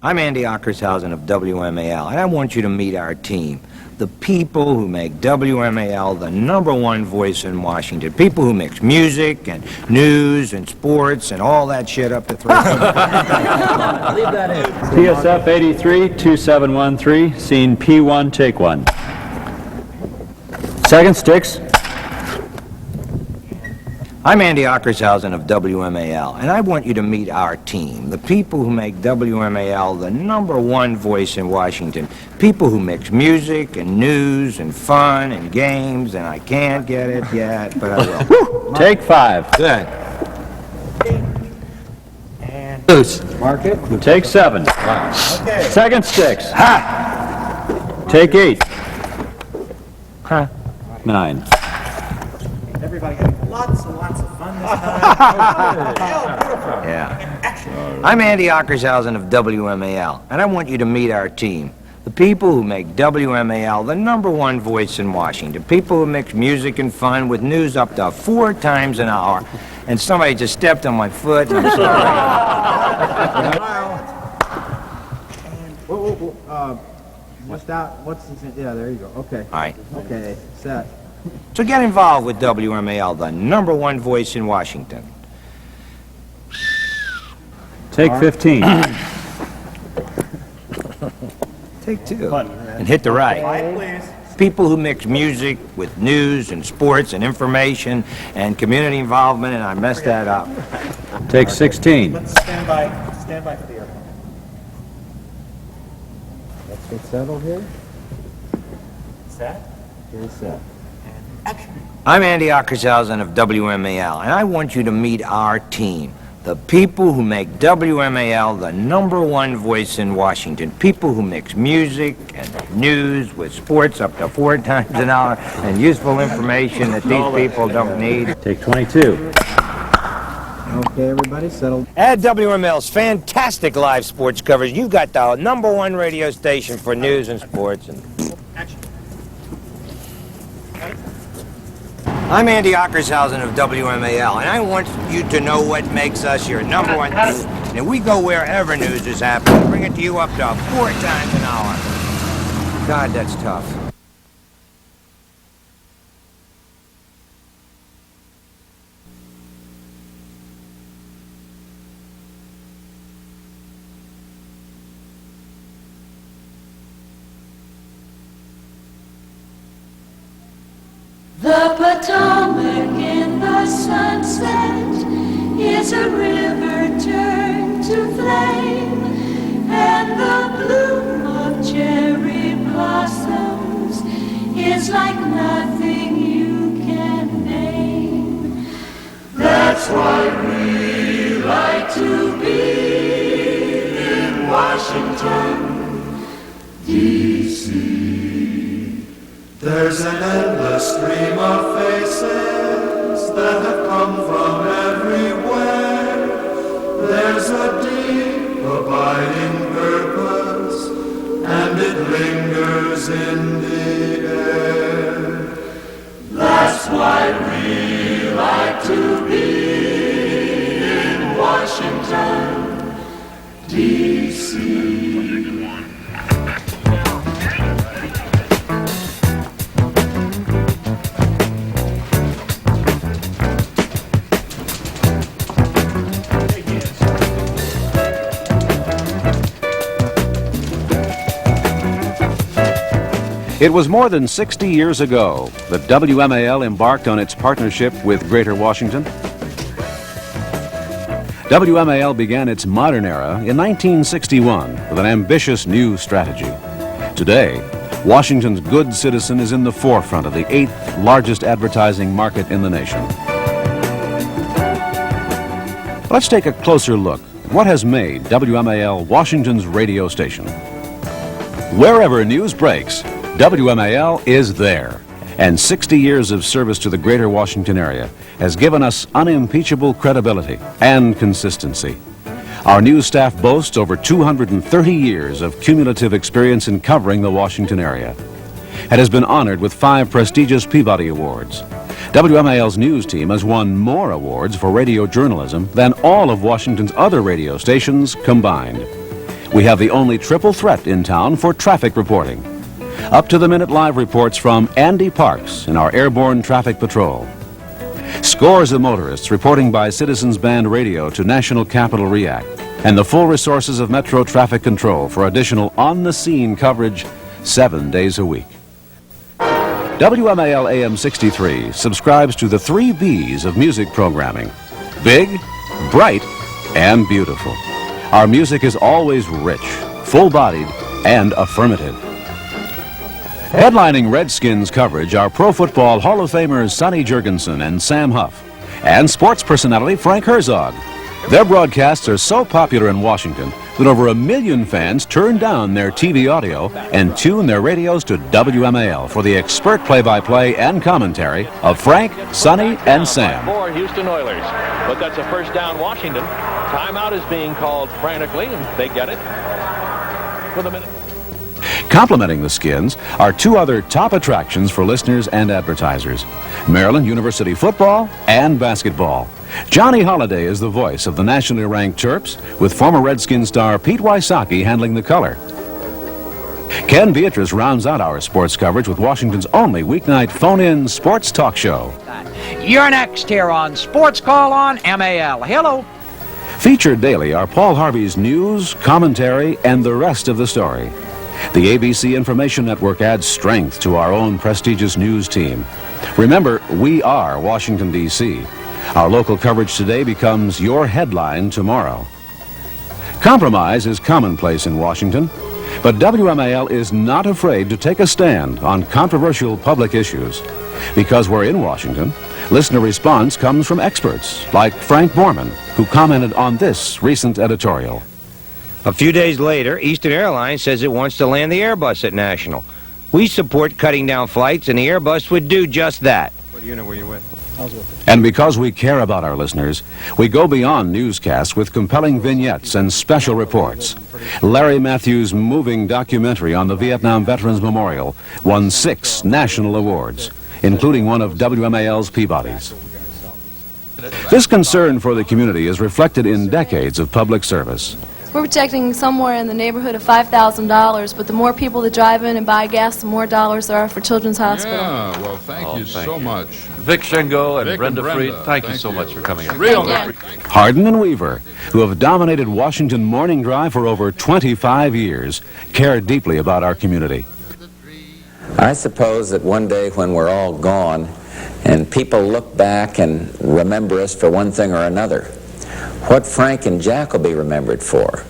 I'm Andy Ockershausen of WMAL, and I want you to meet our team. The people who make WMAL the #1 voice in Washington. People who mix music and news and sports and all that shit up to 3. Leave that in. TSF 83-2713, scene P1, take 1. Second, sticks. I'm Andy Ockershausen of WMAL, and I want you to meet our team. The people who make WMAL the #1 voice in Washington. People who mix music and news and fun and games, and I can't get it yet, but I will. Take 5. Good. And Loose. mark it. Take 7. Okay. Second, sticks. Ha! Take 8. Huh. 9. Everybody having lots and lots of fun this time. Oh, beautiful. Yeah. I'm Andy Ockershausen of WMAL, and I want you to meet our team. The people who make WMAL the #1 voice in Washington. People who mix music and fun with news up to 4 times an hour. And somebody just stepped on my foot, and I'm sorry. And just out. What's this? Yeah, there you go. Okay. All right. Okay. Set. So get involved with WMAL, the #1 voice in Washington. Take 15. Take 2. And hit the right. Five, please. People who mix music with news and sports and information and community involvement, and I messed that up. Take 16. Let's stand by. Stand by for the airplane. Let's get settled here. Set. Here's set. I'm Andy Ockershausen of WMAL, and I want you to meet our team. The people who make WMAL the #1 voice in Washington. People who mix music and news with sports up to 4 times an hour and useful information that these people don't need. Take 22. Okay, everybody, settled. At WML's fantastic live sports coverage, you've got the #1 radio station for news and sports. I'm Andy Ockershausen of WMAL, and I want you to know what makes us your #1 news. And we go wherever news is happening. Bring it to you up to 4 times an hour. God, that's tough. The Potomac in the sunset is a river turned to flame, and the bloom of cherry blossoms is like nothing you can name. That's why we like to be in Washington, D.C. There's an endless stream of faces that have come from everywhere. There's a deep, abiding purpose, and it lingers in the air. That's why we like to be in Washington, D.C. It was more than 60 years ago that WMAL embarked on its partnership with Greater Washington. WMAL began its modern era in 1961 with an ambitious new strategy. Today, Washington's good citizen is in the forefront of the 8th largest advertising market in the nation. Let's take a closer look at what has made WMAL Washington's radio station. Wherever news breaks, WMAL is there, and 60 years of service to the Greater Washington area has given us unimpeachable credibility and consistency. Our news staff boasts over 230 years of cumulative experience in covering the Washington area and has been honored with 5 prestigious Peabody Awards. WMAL's news team has won more awards for radio journalism than all of Washington's other radio stations combined. we have the only triple threat in town for traffic reporting. Up-to-the-minute live reports from Andy Parks in our airborne traffic patrol. Scores of motorists reporting by Citizens Band Radio to National Capital React, and the full resources of Metro Traffic Control for additional on-the-scene coverage 7 days a week. WMAL AM 63 subscribes to the 3 B's of music programming: big, bright, and beautiful. Our music is always rich, full-bodied, and affirmative. Headlining Redskins coverage are Pro Football Hall of Famers Sonny Jurgensen and Sam Huff, and sports personality Frank Herzog. Their broadcasts are so popular in Washington that over 1 million fans turn down their TV audio and tune their radios to WMAL for the expert play-by-play and commentary of Frank, Sonny, and Sam. For Houston Oilers, but that's a first down Washington. Timeout is being called frantically, and they get it with a minute. Complementing the Skins are 2 other top attractions for listeners and advertisers: Maryland University football and basketball. Johnny Holiday is the voice of the nationally ranked Terps, with former Redskins star Pete Wysocki handling the color. Ken Beatrice rounds out our sports coverage with Washington's only weeknight phone-in sports talk show. You're next here on Sports Call on MAL. Hello. Featured daily are Paul Harvey's news, commentary, and the rest of the story. The ABC Information Network adds strength to our own prestigious news team. Remember, we are Washington, D.C. Our local coverage today becomes your headline tomorrow. Compromise is commonplace in Washington, but WMAL is not afraid to take a stand on controversial public issues. Because we're in Washington, listener response comes from experts like Frank Borman, who commented on this recent editorial. A few days later, Eastern Airlines says it wants to land the Airbus at National. We support cutting down flights, and the Airbus would do just that. What unit were you with? And because we care about our listeners, we go beyond newscasts with compelling vignettes and special reports. Larry Matthews' moving documentary on the Vietnam Veterans Memorial won 6 national awards, including one of WMAL's Peabody's. This concern for the community is reflected in decades of public service. We're projecting somewhere in the neighborhood of $5,000, but the more people that drive in and buy gas, the more dollars there are for Children's Hospital. Yeah, well, thank you so much. Vic Shingo and Vic Brenda and Fried, Brenda, thank you so much for coming in. Real Thank nice. Hardin and Weaver, who have dominated Washington Morning Drive for over 25 years, care deeply about our community. I suppose that one day when we're all gone and people look back and remember us for one thing or another, what Frank and Jack will be remembered for,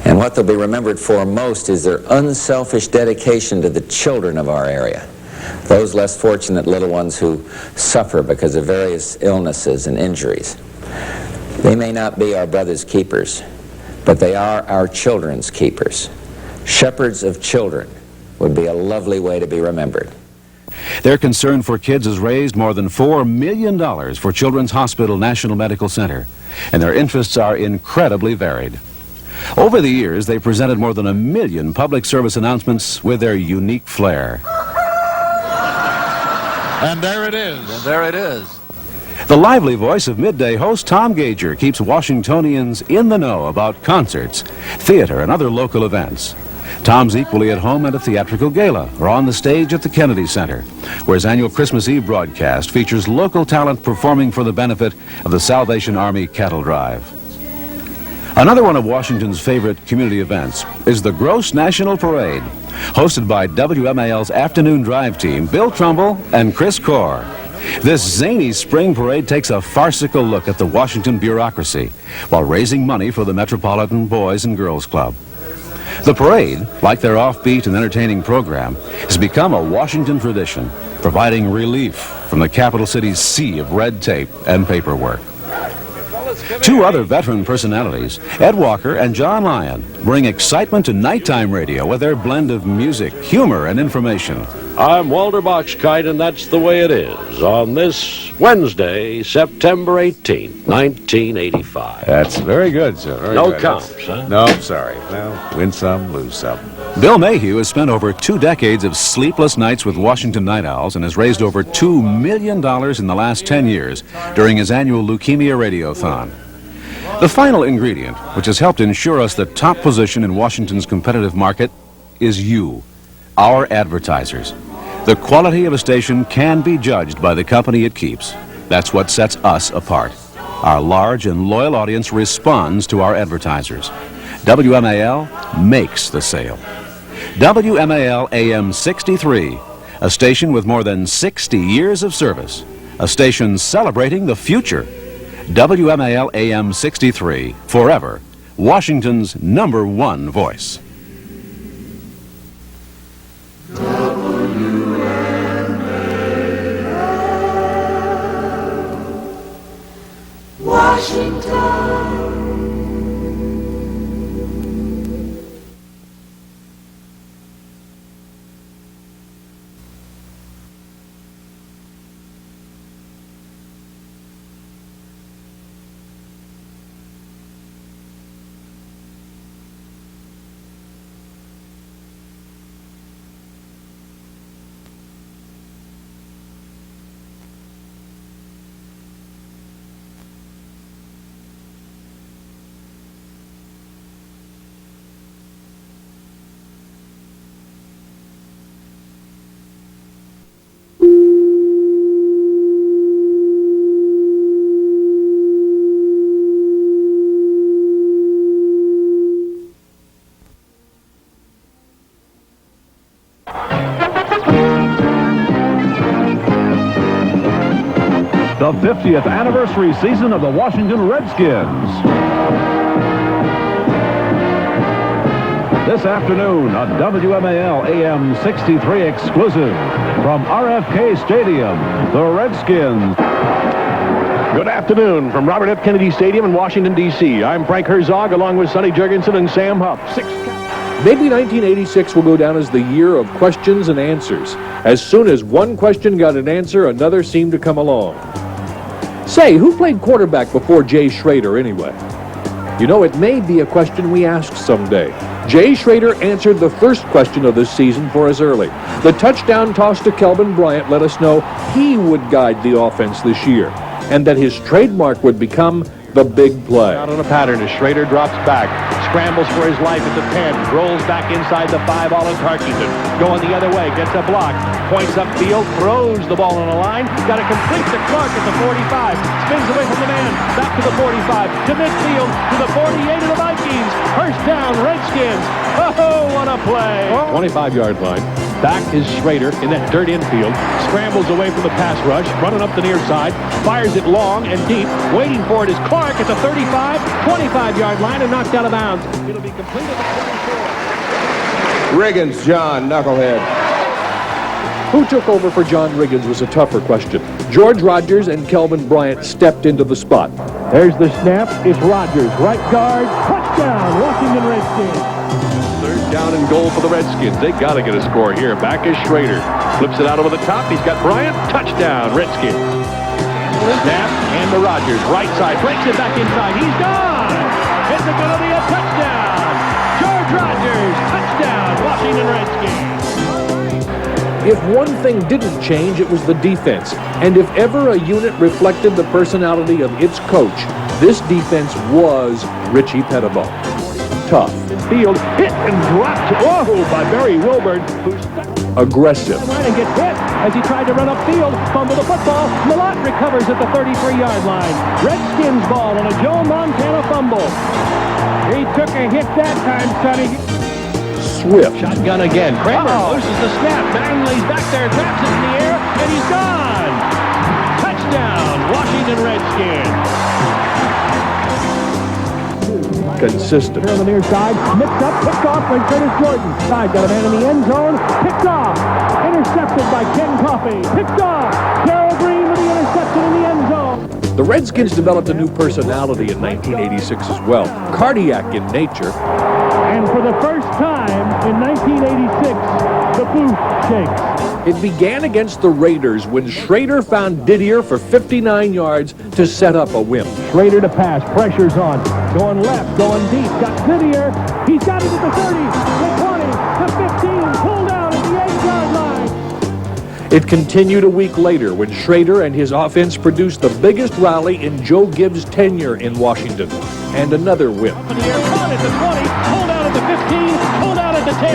and what they'll be remembered for most, is their unselfish dedication to the children of our area, those less fortunate little ones who suffer because of various illnesses and injuries. They may not be our brother's keepers, but they are our children's keepers. Shepherds of children would be a lovely way to be remembered. Their concern for kids has raised more than $4 million for Children's Hospital National Medical Center, and their interests are incredibly varied. Over the years, they presented more than 1 million public service announcements with their unique flair. And there it is. And there it is. The lively voice of midday host Tom Gager keeps Washingtonians in the know about concerts, theater, and other local events. Tom's equally at home at a theatrical gala or on the stage at the Kennedy Center, where his annual Christmas Eve broadcast features local talent performing for the benefit of the Salvation Army Cattle Drive. Another one of Washington's favorite community events is the Gross National Parade, hosted by WMAL's afternoon drive team, Bill Trumbull and Chris Corr. This zany spring parade takes a farcical look at the Washington bureaucracy while raising money for the Metropolitan Boys and Girls Club. The parade, like their offbeat and entertaining program, has become a Washington tradition, providing relief from the capital city's sea of red tape and paperwork. 2 other veteran personalities, Ed Walker and John Lyon, bring excitement to nighttime radio with their blend of music, humor, and information. I'm Walter Boxkite, and that's the way it is on this Wednesday, September 18th, 1985. That's very good, sir. Very No good. comps, That's- huh? No, sorry. Well, win some, lose some. Bill Mayhew has spent over 2 decades of sleepless nights with Washington Night Owls and has raised over $2 million in the last 10 years during his annual Leukemia Radiothon. The final ingredient, which has helped ensure us the top position in Washington's competitive market, is you, our advertisers. The quality of a station can be judged by the company it keeps. That's what sets us apart. Our large and loyal audience responds to our advertisers. WMAL makes the sale. WMAL AM 63, a station with more than 60 years of service, a station celebrating the future. WMAL AM 63, forever, Washington's #1 voice. Washington. The 50th anniversary season of the Washington Redskins. This afternoon, a WMAL AM 63 exclusive from RFK Stadium, the Redskins. Good afternoon from Robert F. Kennedy Stadium in Washington, D.C. I'm Frank Herzog along with Sonny Jurgensen and Sam Huff. Maybe 1986 will go down as the year of questions and answers. As soon as one question got an answer, another seemed to come along. Say, who played quarterback before Jay Schrader anyway? You know, it may be a question we ask someday. Jay Schrader answered the first question of this season for us early. The touchdown toss to Kelvin Bryant let us know he would guide the offense this year, and that his trademark would become the big play. Out on a pattern as Schrader drops back, scrambles for his life at the 10, rolls back inside the 5, all in Tarkington. Going the other way, gets a block, points upfield, throws the ball on the line, got to complete to Clark at the 45, spins away from the man, back to the 45, to midfield, to the 48 of the Vikings. First down, Redskins. Oh, what a play. 25-yard line. Back is Schrader in that dirt infield. Scrambles away from the pass rush, running up the near side, fires it long and deep. Waiting for it is Clark at the 35, 25-yard line and knocked out of bounds. It'll be complete at the 24. Riggins, John, knucklehead. Who took over for John Riggins was a tougher question. George Rogers and Kelvin Bryant stepped into the spot. There's the snap. It's Rogers, right guard, touchdown, Washington Redskins. Third down and goal for the Redskins. They got to get a score here. Back is Schrader. Flips it out over the top. He's got Bryant. Touchdown, Redskins. Snap and to Rogers. Right side. Breaks it back inside. He's gone. It's going to be a touchdown. George Rogers. Touchdown, Washington Redskins. If one thing didn't change, it was the defense. And if ever a unit reflected the personality of its coach, this defense was Richie Pettibone. Tough. Field hit and dropped. Whoa, by Barry Wilburn, who's aggressive. And gets hit as he tried to run upfield, fumble the football. Malott recovers at the 33-yard line. Redskins ball on a Joe Montana fumble. He took a hit that time, Sonny. Swift. Shotgun again. Kramer loses the snap. Manley's back there, traps it in the air, and he's gone. Touchdown, Washington Redskins. Consistent. Here on the near side, mixed up, picked off by Curtis Jordan. Side got a man in the end zone, picked off, intercepted by Ken Coffey, picked off. Darrell Green with the interception in the end zone. The Redskins developed a new personality in 1986 as well, cardiac in nature. And for the first time in 1986, the booth shakes. It began against the Raiders when Schrader found Didier for 59 yards to set up a win. Schrader to pass, pressure's on, going left, going deep, got Didier, he's got it at the 30, the 20, the 15, pulled out at the 8-yard line. It continued a week later when Schrader and his offense produced the biggest rally in Joe Gibbs' tenure in Washington. and another whip. Caught at the 20, pulled out at the 15, pulled out at the 10.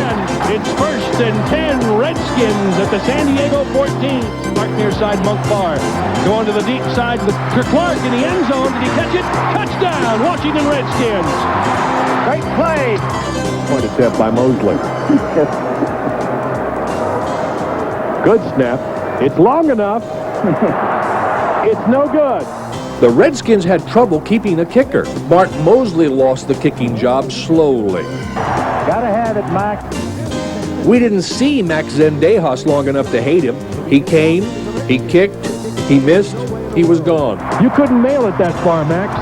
It's 1st and 10, Redskins at the San Diego 14. Clark near side, Monk Bar. Going to the deep side to Clark in the end zone. Did he catch it? Touchdown, Washington Redskins. Great play. Point attempt by Mosley. Good snap. It's long enough. It's no good. The Redskins had trouble keeping a kicker. Bart Mosley lost the kicking job slowly. Gotta have it, Max. We didn't see Max Zendejas long enough to hate him. He came, he kicked, he missed, he was gone. You couldn't mail it that far, Max.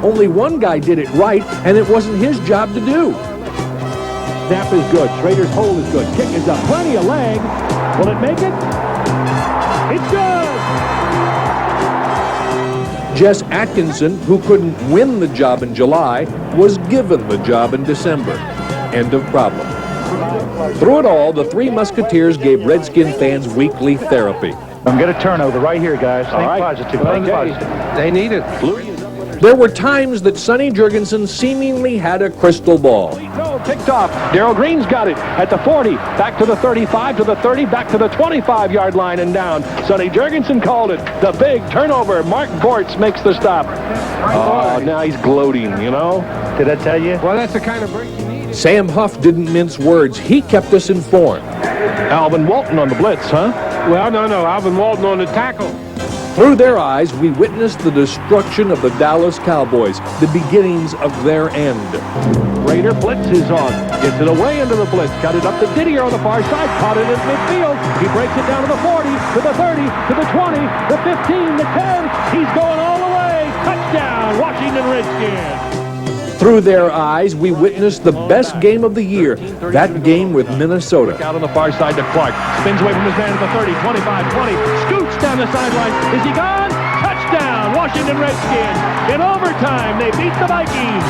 Only one guy did it right, and it wasn't his job to do. Snap is good. Schrader's hold is good. Kick is up. Plenty of leg. Will it make it? It's good! Jess Atkinson, who couldn't win the job in July, was given the job in December. End of problem. Through it all, the Three Musketeers gave Redskin fans weekly therapy. I'm get a turnover right here, guys. Think positive. Think positive. They need it. There were times that Sonny Jurgensen seemingly had a crystal ball. Picked off. Darrell Green's got it at the 40. Back to the 35, to the 30, back to the 25-yard line and down. Sonny Jurgensen called it. The big turnover. Mark Bortz makes the stop. Oh, now he's gloating, you know. Did I tell you? Well, that's the kind of break you need. Sam Huff didn't mince words. He kept us informed. Alvin Walton on the blitz, huh? Well, no. Alvin Walton on the tackle. Through their eyes, we witnessed the destruction of the Dallas Cowboys, the beginnings of their end. Raider blitz is on. Gets it away into the blitz. Got it up to Didier on the far side. Caught it at midfield. He breaks it down to the 40, to the 30, to the 20, the 15, the 10. He's going all the way. Touchdown, Washington Redskins. Through their eyes, we witnessed the best game of the year, that game with Minnesota. Out on the far side to Clark. Spins away from his man at the 30, 25, 20. Scoots down the sideline. Is he gone? Touchdown, Washington Redskins. In overtime, they beat the Vikings.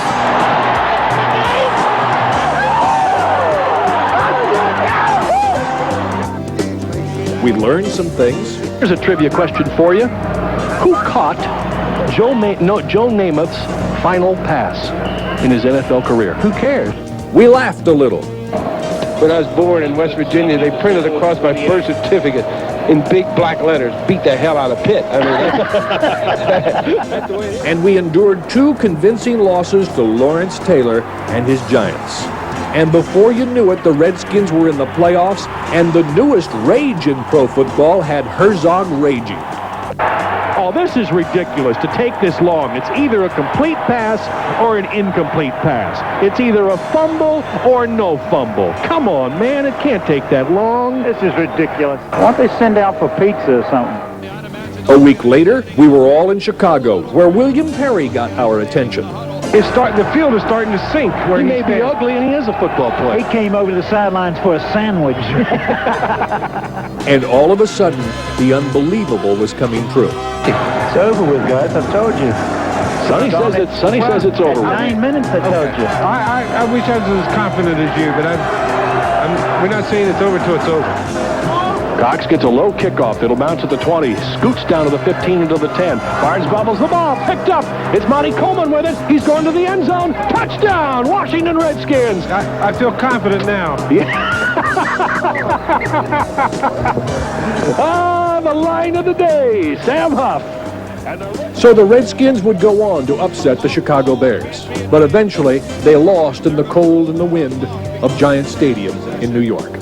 We learned some things. Here's a trivia question for you. Who caught Joe Namath's final pass in his NFL career? Who cares? We laughed a little. When I was born in West Virginia, they printed across my birth certificate in big black letters, beat the hell out of Pitt. I mean, that's the way it is. And we endured 2 convincing losses to Lawrence Taylor and his Giants. And before you knew it, the Redskins were in the playoffs, and the newest rage in pro football had Herzog raging. Oh, this is ridiculous to take this long. It's either a complete pass or an incomplete pass. It's either a fumble or no fumble. Come on, man, it can't take that long. This is ridiculous. Why don't they send out for pizza or something? A week later, we were all in Chicago, where William Perry got our attention. The field is starting to sink. He may be ugly, and he is a football player. He came over to the sidelines for a sandwich. And all of a sudden, the unbelievable was coming true. It's over with, guys. I told you. Sonny says it's over with. 9 minutes, I told you. I wish I was as confident as you, but we're not saying it's over till it's over. Cox gets a low kickoff. It'll bounce at the 20. Scoots down to the 15 into the 10. Barnes bobbles the ball. Picked up. It's Monty Coleman with it. He's going to the end zone. Touchdown, Washington Redskins. I feel confident now. The line of the day, Sam Huff. So the Redskins would go on to upset the Chicago Bears. But eventually, they lost in the cold and the wind of Giant Stadium in New York.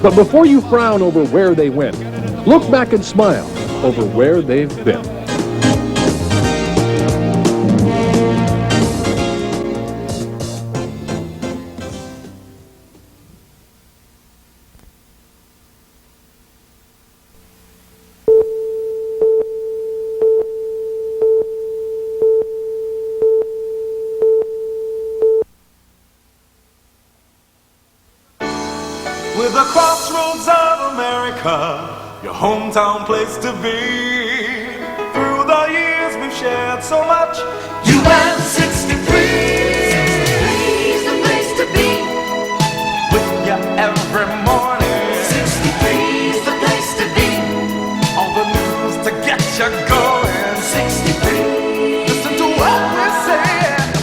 But before you frown over where they went, look back and smile over where they've been. We're the crossroads of America, your hometown place to be. Through the years we've shared so much. U-Matic 63's the place to be. With you every morning. 63's the place to be. All the news to get you going. 63. Listen to what we're saying.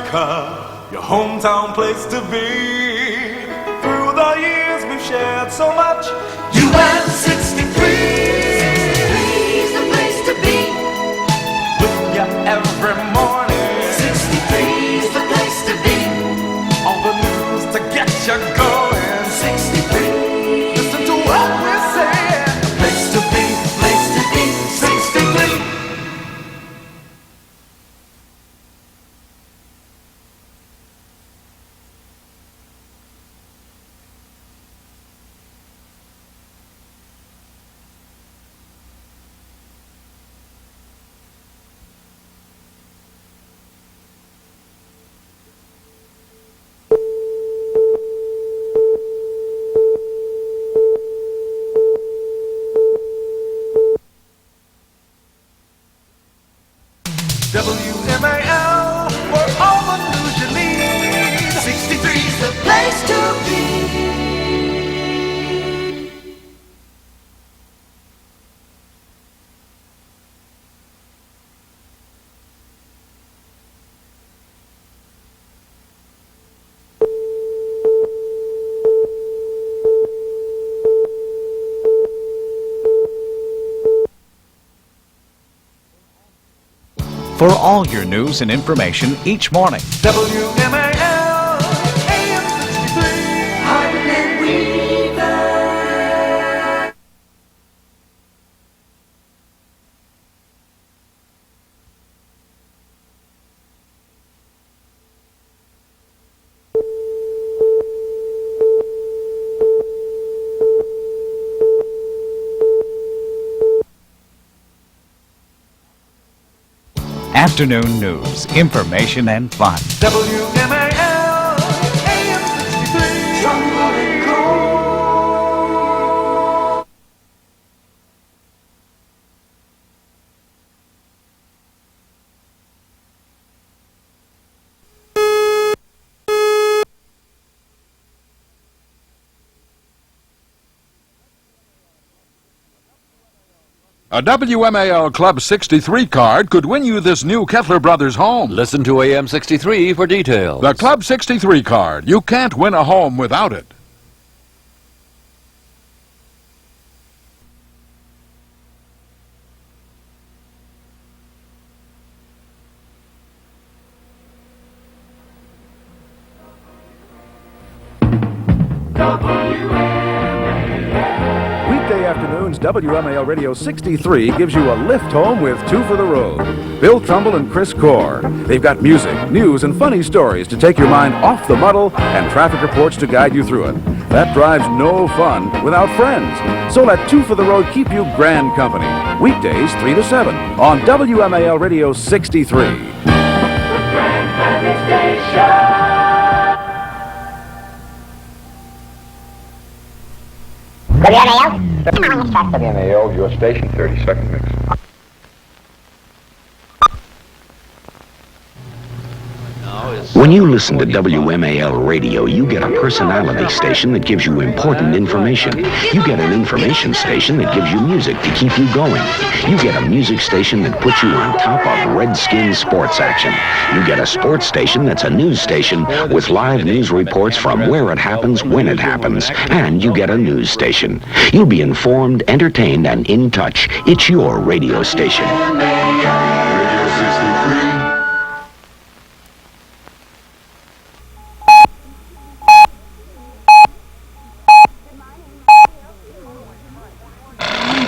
America, your hometown place to be. Through the years we've shared so much. You and 63 is the place to be. With you every morning. 63 is the place to be. All the news to get you going. 63. Listen to what we're saying. Place to be, place to be. 63. WMAL, for all the news you need. 63 is the place to be. For all your news and information each morning. WMAL, AM 63. Hardin and Weaver. Afternoon news, information, and fun. WMAL, AM 63. Trumbull and Cole. A WMAL Club 63 card could win you this new Kettler Brothers home. Listen to AM 63 for details. The Club 63 card. You can't win a home without it. Weekday afternoons, WMAL Radio 63 gives you a lift home with Two for the Road. Bill Trumbull and Chris Core. They've got music, news, and funny stories to take your mind off the muddle and traffic reports to guide you through it. That drives no fun without friends. So let Two for the Road keep you grand company. Weekdays 3 to 7 on WMAL Radio 63. WMAL, your station, 30-second mix. When you listen to WMAL radio, you get a personality station that gives you important information. You get an information station that gives you music to keep you going. You get a music station that puts you on top of Redskins sports action. You get a sports station that's a news station with live news reports from where it happens, when it happens. And you get a news station. You'll be informed, entertained, and in touch. It's your radio station.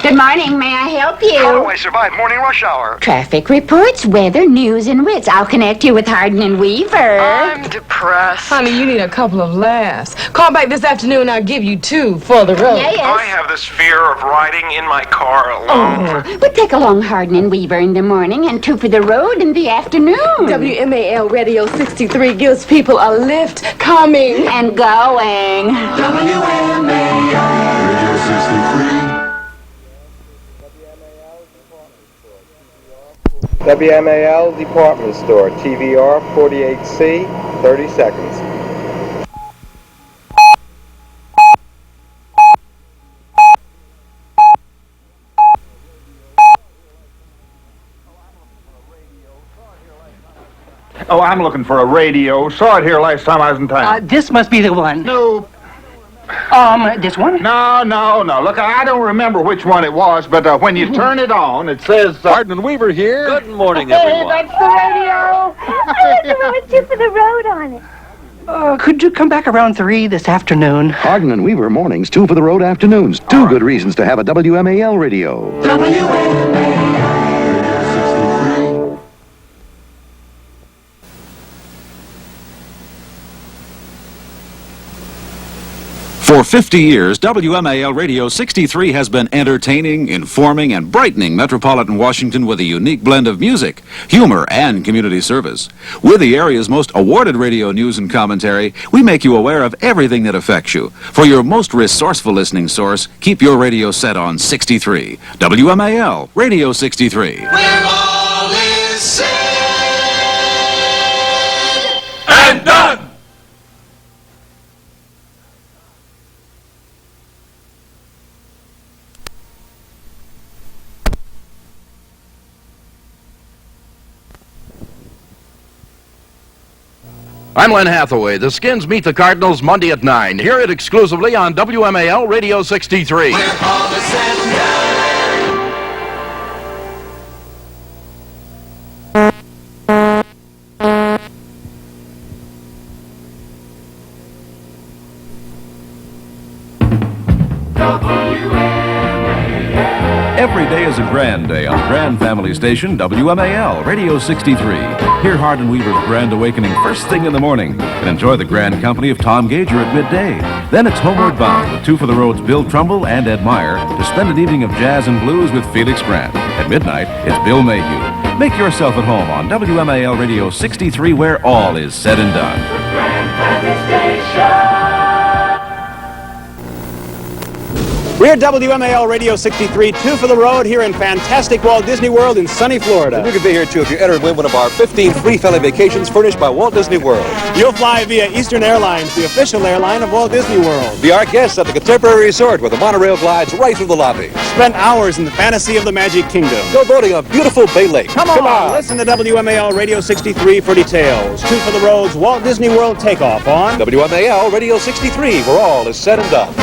Good morning. May I help you? How do I survive morning rush hour? Traffic reports, weather, news, and wits. I'll connect you with Hardin and Weaver. I'm depressed. Honey, you need a couple of laughs. Call back this afternoon and I'll give you two for the road. Yes. I have this fear of riding in my car alone. Oh, but take along Hardin and Weaver in the morning and Two for the Road in the afternoon. WMAL Radio 63 gives people a lift coming and going. WMAL Radio 63. WMAL Department Store, TVR 48C, 30 seconds. Oh, I'm looking for a radio. Saw it here last time I was in town. This must be the one. No. This one? No. Look, I don't remember which one it was, but when you turn it on, it says... Hardin and Weaver here. Good morning, Hey, everyone. that's the radio. I was 2 for the road on it. Could you come back around 3 this afternoon? Hardin and Weaver mornings, 2 for the road afternoons. 2 good reasons to have a WMAL radio. For 50 years, WMAL Radio 63 has been entertaining, informing, and brightening metropolitan Washington with a unique blend of music, humor, and community service. With the area's most awarded radio news and commentary, we make you aware of everything that affects you. For your most resourceful listening source, keep your radio set on 63. WMAL Radio 63. Where all is said and done. I'm Len Hathaway. The Skins meet the Cardinals Monday at 9. Hear it exclusively on WMAL Radio 63. Where all is said and Every day is a grand day on the Grand Family Station, WMAL Radio 63. Hear Hardin and Weaver's Grand Awakening first thing in the morning and enjoy the grand company of Tom Gager at midday. Then it's Homeward Bound with 2 for the Road's Bill Trumbull and Ed Meyer to spend an evening of jazz and blues with Felix Grant. At midnight, it's Bill Mayhew. Make yourself at home on WMAL Radio 63 where all is said and done. Grand Family Station. We're WMAL Radio 63, 2 for the road here in fantastic Walt Disney World in sunny Florida. You can be here too if you enter and win one of our 15 free family vacations furnished by Walt Disney World. You'll fly via Eastern Airlines, the official airline of Walt Disney World. Be our guest at the Contemporary Resort where the monorail glides right through the lobby. Spend hours in the fantasy of the Magic Kingdom. Go boating on beautiful Bay Lake. Come on, listen to WMAL Radio 63 for details. 2 for the road's Walt Disney World takeoff on WMAL Radio 63 where all is said and done.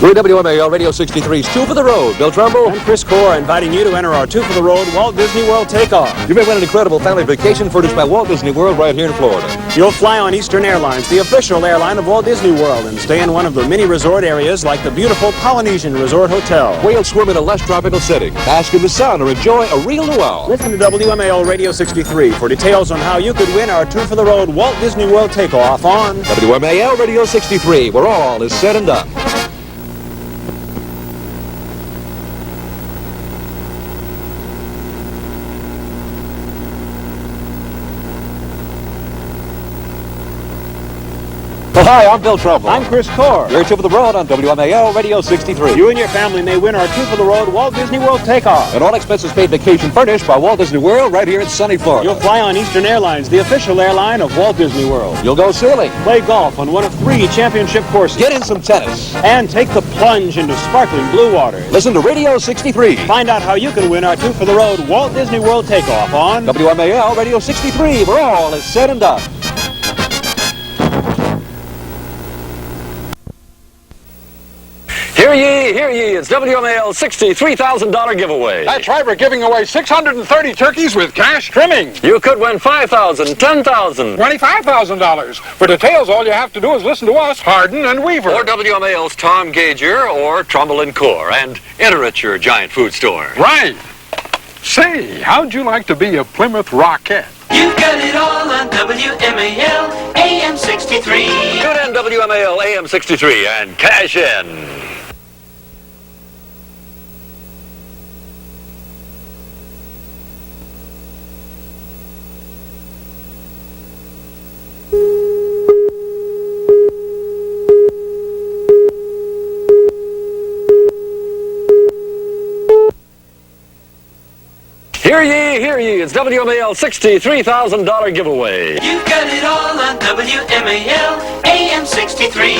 We're WMAL Radio 63's 2 for the Road. Bill Trumbull and Chris Core inviting you to enter our 2 for the road Walt Disney World takeoff. You may win an incredible family vacation furnished by Walt Disney World right here in Florida. You'll fly on Eastern Airlines, the official airline of Walt Disney World, and stay in one of the many resort areas like the beautiful Polynesian Resort Hotel. Where you'll swim in a less tropical setting, bask in the sun, or enjoy a real luau. Listen to WMAL Radio 63 for details on how you could win our 2 for the road Walt Disney World takeoff on WMAL Radio 63 where all is said and done. Hi, I'm Bill Trumbull. I'm Chris Core. You're 2 for the road on WMAL Radio 63. You and your family may win our 2 for the road Walt Disney World takeoff. An all-expenses paid vacation furnished by Walt Disney World right here in sunny Florida. You'll fly on Eastern Airlines, the official airline of Walt Disney World. You'll go sailing. Play golf on one of 3 championship courses. Get in some tennis. And take the plunge into sparkling blue water. Listen to Radio 63. Find out how you can win our 2 for the road Walt Disney World takeoff on WMAL Radio 63 where all is said and done. Hear ye, it's WMAL $63,000 giveaway. That's right, we're giving away 630 turkeys with cash trimming. You could win $5,000, $10,000, $25,000. For details, all you have to do is listen to us, Hardin and Weaver. Or WMAL's Tom Gager or Trumbull and Core, and enter at your giant food store. Right. Say, how'd you like to be a Plymouth Rockette? You got it all on WMAL AM 63. Tune in WMAL AM 63 and cash in. Hear ye, it's WMAL $63,000 giveaway. You've got it all on WMAL AM 63.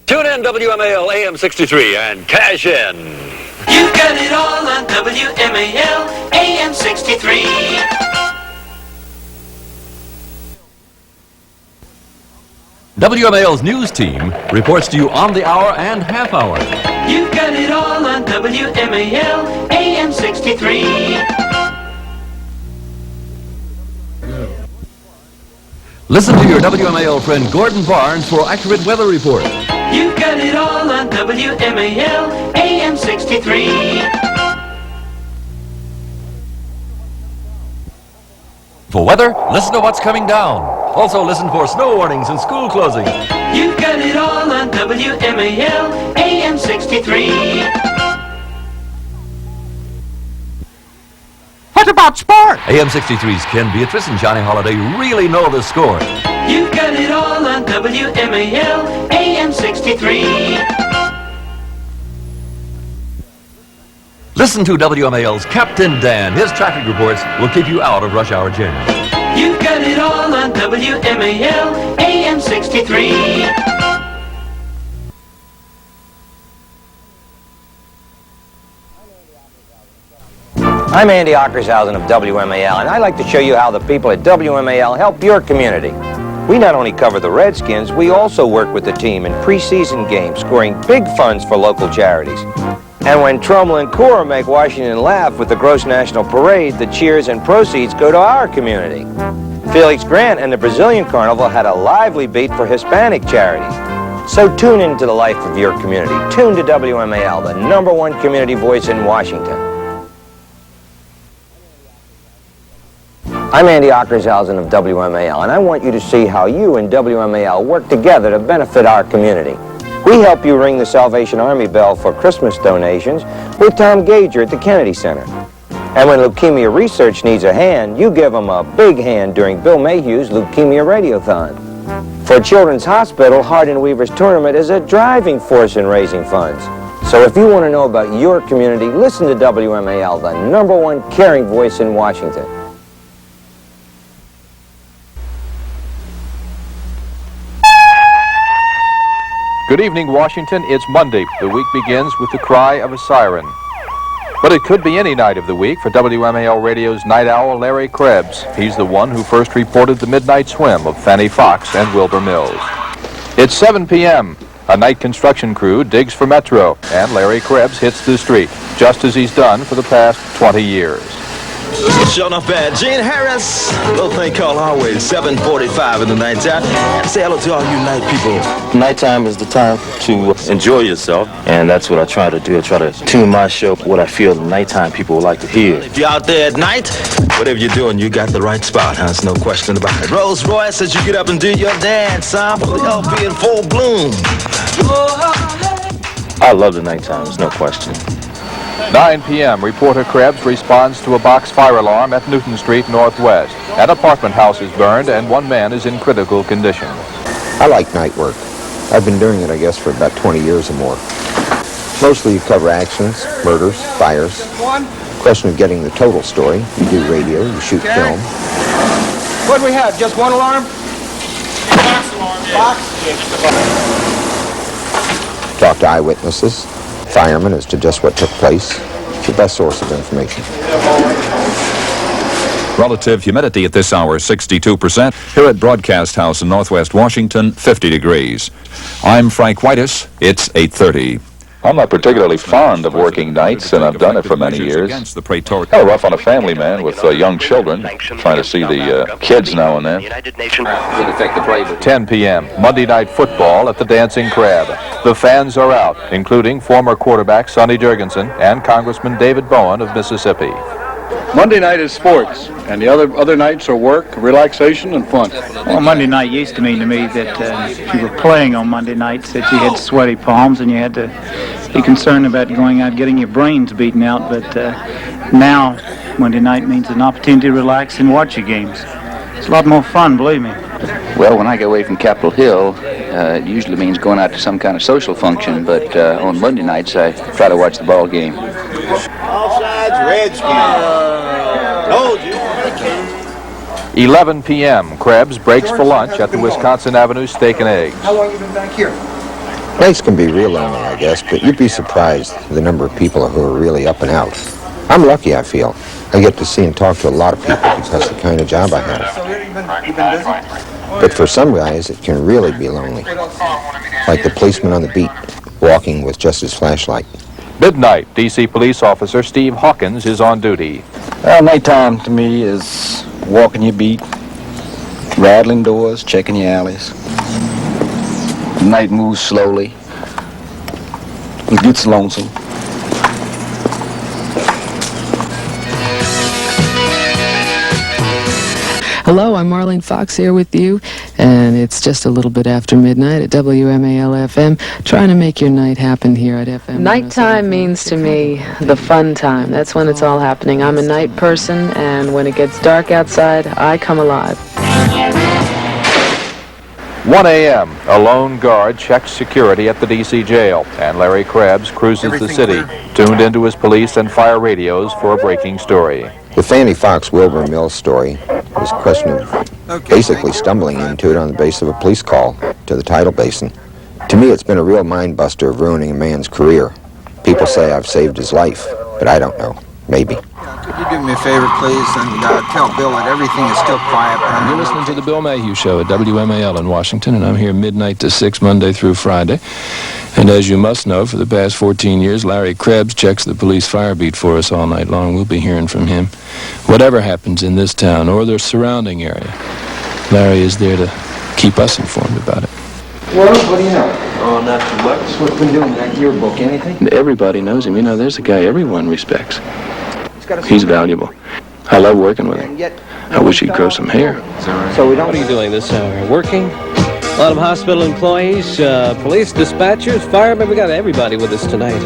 Tune in WMAL AM 63 and cash in. You've got it all on WMAL AM 63. WMAL's news team reports to you on the hour and half hour. You've got it all on WMAL AM 63. Listen to your WMAL friend Gordon Barnes for accurate weather report. You've got it all on WMAL AM 63. For weather, listen to what's coming down. Also listen for snow warnings and school closing. You've got it all on WMAL AM 63. What about sport? AM 63's Ken Beatrice and Johnny Holiday really know the score. You've got it all on WMAL AM 63. Listen to WMAL's Captain Dan. His traffic reports will keep you out of rush hour jam. You've got it all on WMAL AM 63. I'm Andy Ockershausen of WMAL, and I'd like to show you how the people at WMAL help your community. We not only cover the Redskins, we also work with the team in preseason games, scoring big funds for local charities. And when Trumbull and Core make Washington laugh with the Gross National Parade, the cheers and proceeds go to our community. Felix Grant and the Brazilian Carnival had a lively beat for Hispanic charities. So tune into the life of your community. Tune to WMAL, the #1 community voice in Washington. I'm Andy Ockershausen of WMAL, and I want you to see how you and WMAL work together to benefit our community. We help you ring the Salvation Army bell for Christmas donations with Tom Gager at the Kennedy Center. And when leukemia research needs a hand, you give them a big hand during Bill Mayhew's Leukemia Radiothon. For Children's Hospital, Hardin and Weaver's tournament is a driving force in raising funds. So if you want to know about your community, listen to WMAL, the #1 caring voice in Washington. Good evening, Washington. It's Monday. The week begins with the cry of a siren. But it could be any night of the week for WMAL Radio's night owl, Larry Krebs. He's the one who first reported the midnight swim of Fannie Fox and Wilbur Mills. It's 7 p.m. A night construction crew digs for Metro, and Larry Krebs hits the street, just as he's done for the past 20 years. Sure enough bad. Gene Harris, little thing called Highway, 7:45 in the nighttime. Say hello to all you night people. Nighttime is the time to enjoy yourself, and that's what I try to do. I try to tune my show for what I feel the nighttime people would like to hear. If you're out there at night, whatever you're doing, you got the right spot, huh? There's no question about it. Rolls Royce as you get up and do your dance, huh? For the LP in full bloom. I love the nighttime, there's no question. 9 p.m. Reporter Krebs responds to a box fire alarm at Newton Street Northwest. An apartment house is burned and one man is in critical condition. I like night work. I've been doing it, I guess, for about 20 years or more. Mostly you cover accidents, murders, fires. Question of getting the total story. You do radio, you shoot film. What do we have? Just one alarm? Box alarm, yeah. Talk to eyewitnesses, firemen as to just what took place. It's your best source of information. Relative humidity at this hour, 62%. Here at Broadcast House in Northwest Washington, 50 degrees. I'm Frank Whitus. It's 8:30. I'm not particularly fond of working nights, and I've done it for many years. Kind of rough on a family man with young children, trying to see the kids now and then. 10 p.m. Monday Night Football at the Dancing Crab. The fans are out, including former quarterback Sonny Jurgensen and Congressman David Bowen of Mississippi. Monday night is sports, and the other nights are work, relaxation, and fun. Well, Monday night used to mean to me that if you were playing on Monday nights, that you had sweaty palms and you had to be concerned about going out getting your brains beaten out. But now, Monday night means an opportunity to relax and watch your games. It's a lot more fun, believe me. Well, when I get away from Capitol Hill, it usually means going out to some kind of social function, but on Monday nights I try to watch the ball game. Offsides, Redskins. Told you. 11 p.m. Krebs breaks for lunch at the Wisconsin Avenue Steak and Eggs. How long you been back here? Nights can be real lonely, I guess, but you'd be surprised the number of people who are really up and out. I'm lucky, I feel. I get to see and talk to a lot of people because of the kind of job I have. So you've been busy? But for some guys, it can really be lonely. Like the policeman on the beat, walking with just his flashlight. Midnight, D.C. Police Officer Steve Hawkins is on duty. Well, nighttime to me is walking your beat, rattling doors, checking your alleys. The night moves slowly. It gets lonesome. Hello, I'm Marlene Fox here with you, and it's just a little bit after midnight at WMAL FM, trying to make your night happen here at FM. Nighttime means to me the fun time. That's when it's all happening. I'm a night person, and when it gets dark outside, I come alive. 1 a.m., a lone guard checks security at the D.C. jail, and Larry Krebs cruises the city, tuned into his police and fire radios for a breaking story. The Fanny Fox Wilbur Mills story was a question of basically stumbling into it on the basis of a police call to the tidal basin. To me, it's been a real mind-buster of ruining a man's career. People say I've saved his life, but I don't know. Maybe. Could you do me a favor, please, and tell Bill that everything is still quiet? You're listening to the Bill Mayhew Show at WMAL in Washington, and I'm here midnight to 6, Monday through Friday. And as you must know, for the past 14 years, Larry Krebs checks the police fire beat for us all night long. We'll be hearing from him. Whatever happens in this town or the surrounding area, Larry is there to keep us informed about it. Well, what do you know? Oh, not too much. What's been doing that yearbook? Anything? Everybody knows him. You know, there's a guy everyone respects. He's valuable. I love working with him. I wish he'd grow some hair. So we don't... What are you doing this hour? Working? A lot of hospital employees, police, dispatchers, firemen. We got everybody with us tonight.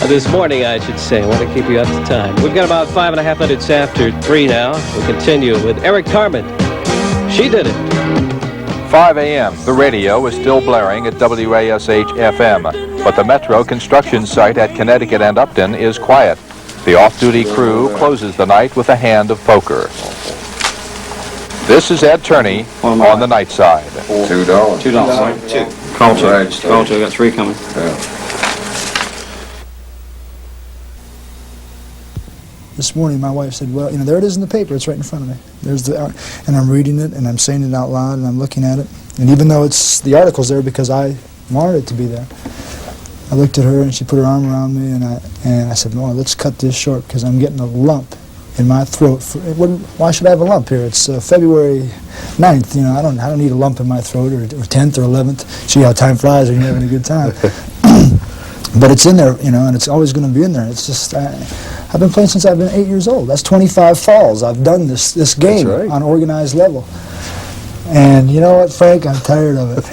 This morning, I should say. I want to keep you up to time. We've got about 5.5 minutes after 3 now. We'll continue with Eric Carmen. She did it. 5 a.m., the radio is still blaring at WASH-FM, but the Metro construction site at Connecticut and Upton is quiet. The off-duty crew closes the night with a hand of poker. This is Ed Turney on the night side. $2. $2. Two. Call two. Call two. I got 3 coming. This morning, my wife said, well, you know, there it is in the paper. It's right in front of me. There's the, and I'm reading it, and I'm saying it out loud, and I'm looking at it. And even though the article's there because I wanted it to be there, I looked at her, and she put her arm around me, and I said, no, let's cut this short because I'm getting a lump in my throat. Why should I have a lump here? It's February 9th. You know, I don't need a lump in my throat, or 10th or 11th. See how time flies when you're having a good time. But it's in there, you know, and it's always going to be in there. It's just, I've been playing since I've been 8 years old. That's 25 falls. I've done this game on an organized level. And you know what, Frank? I'm tired of it.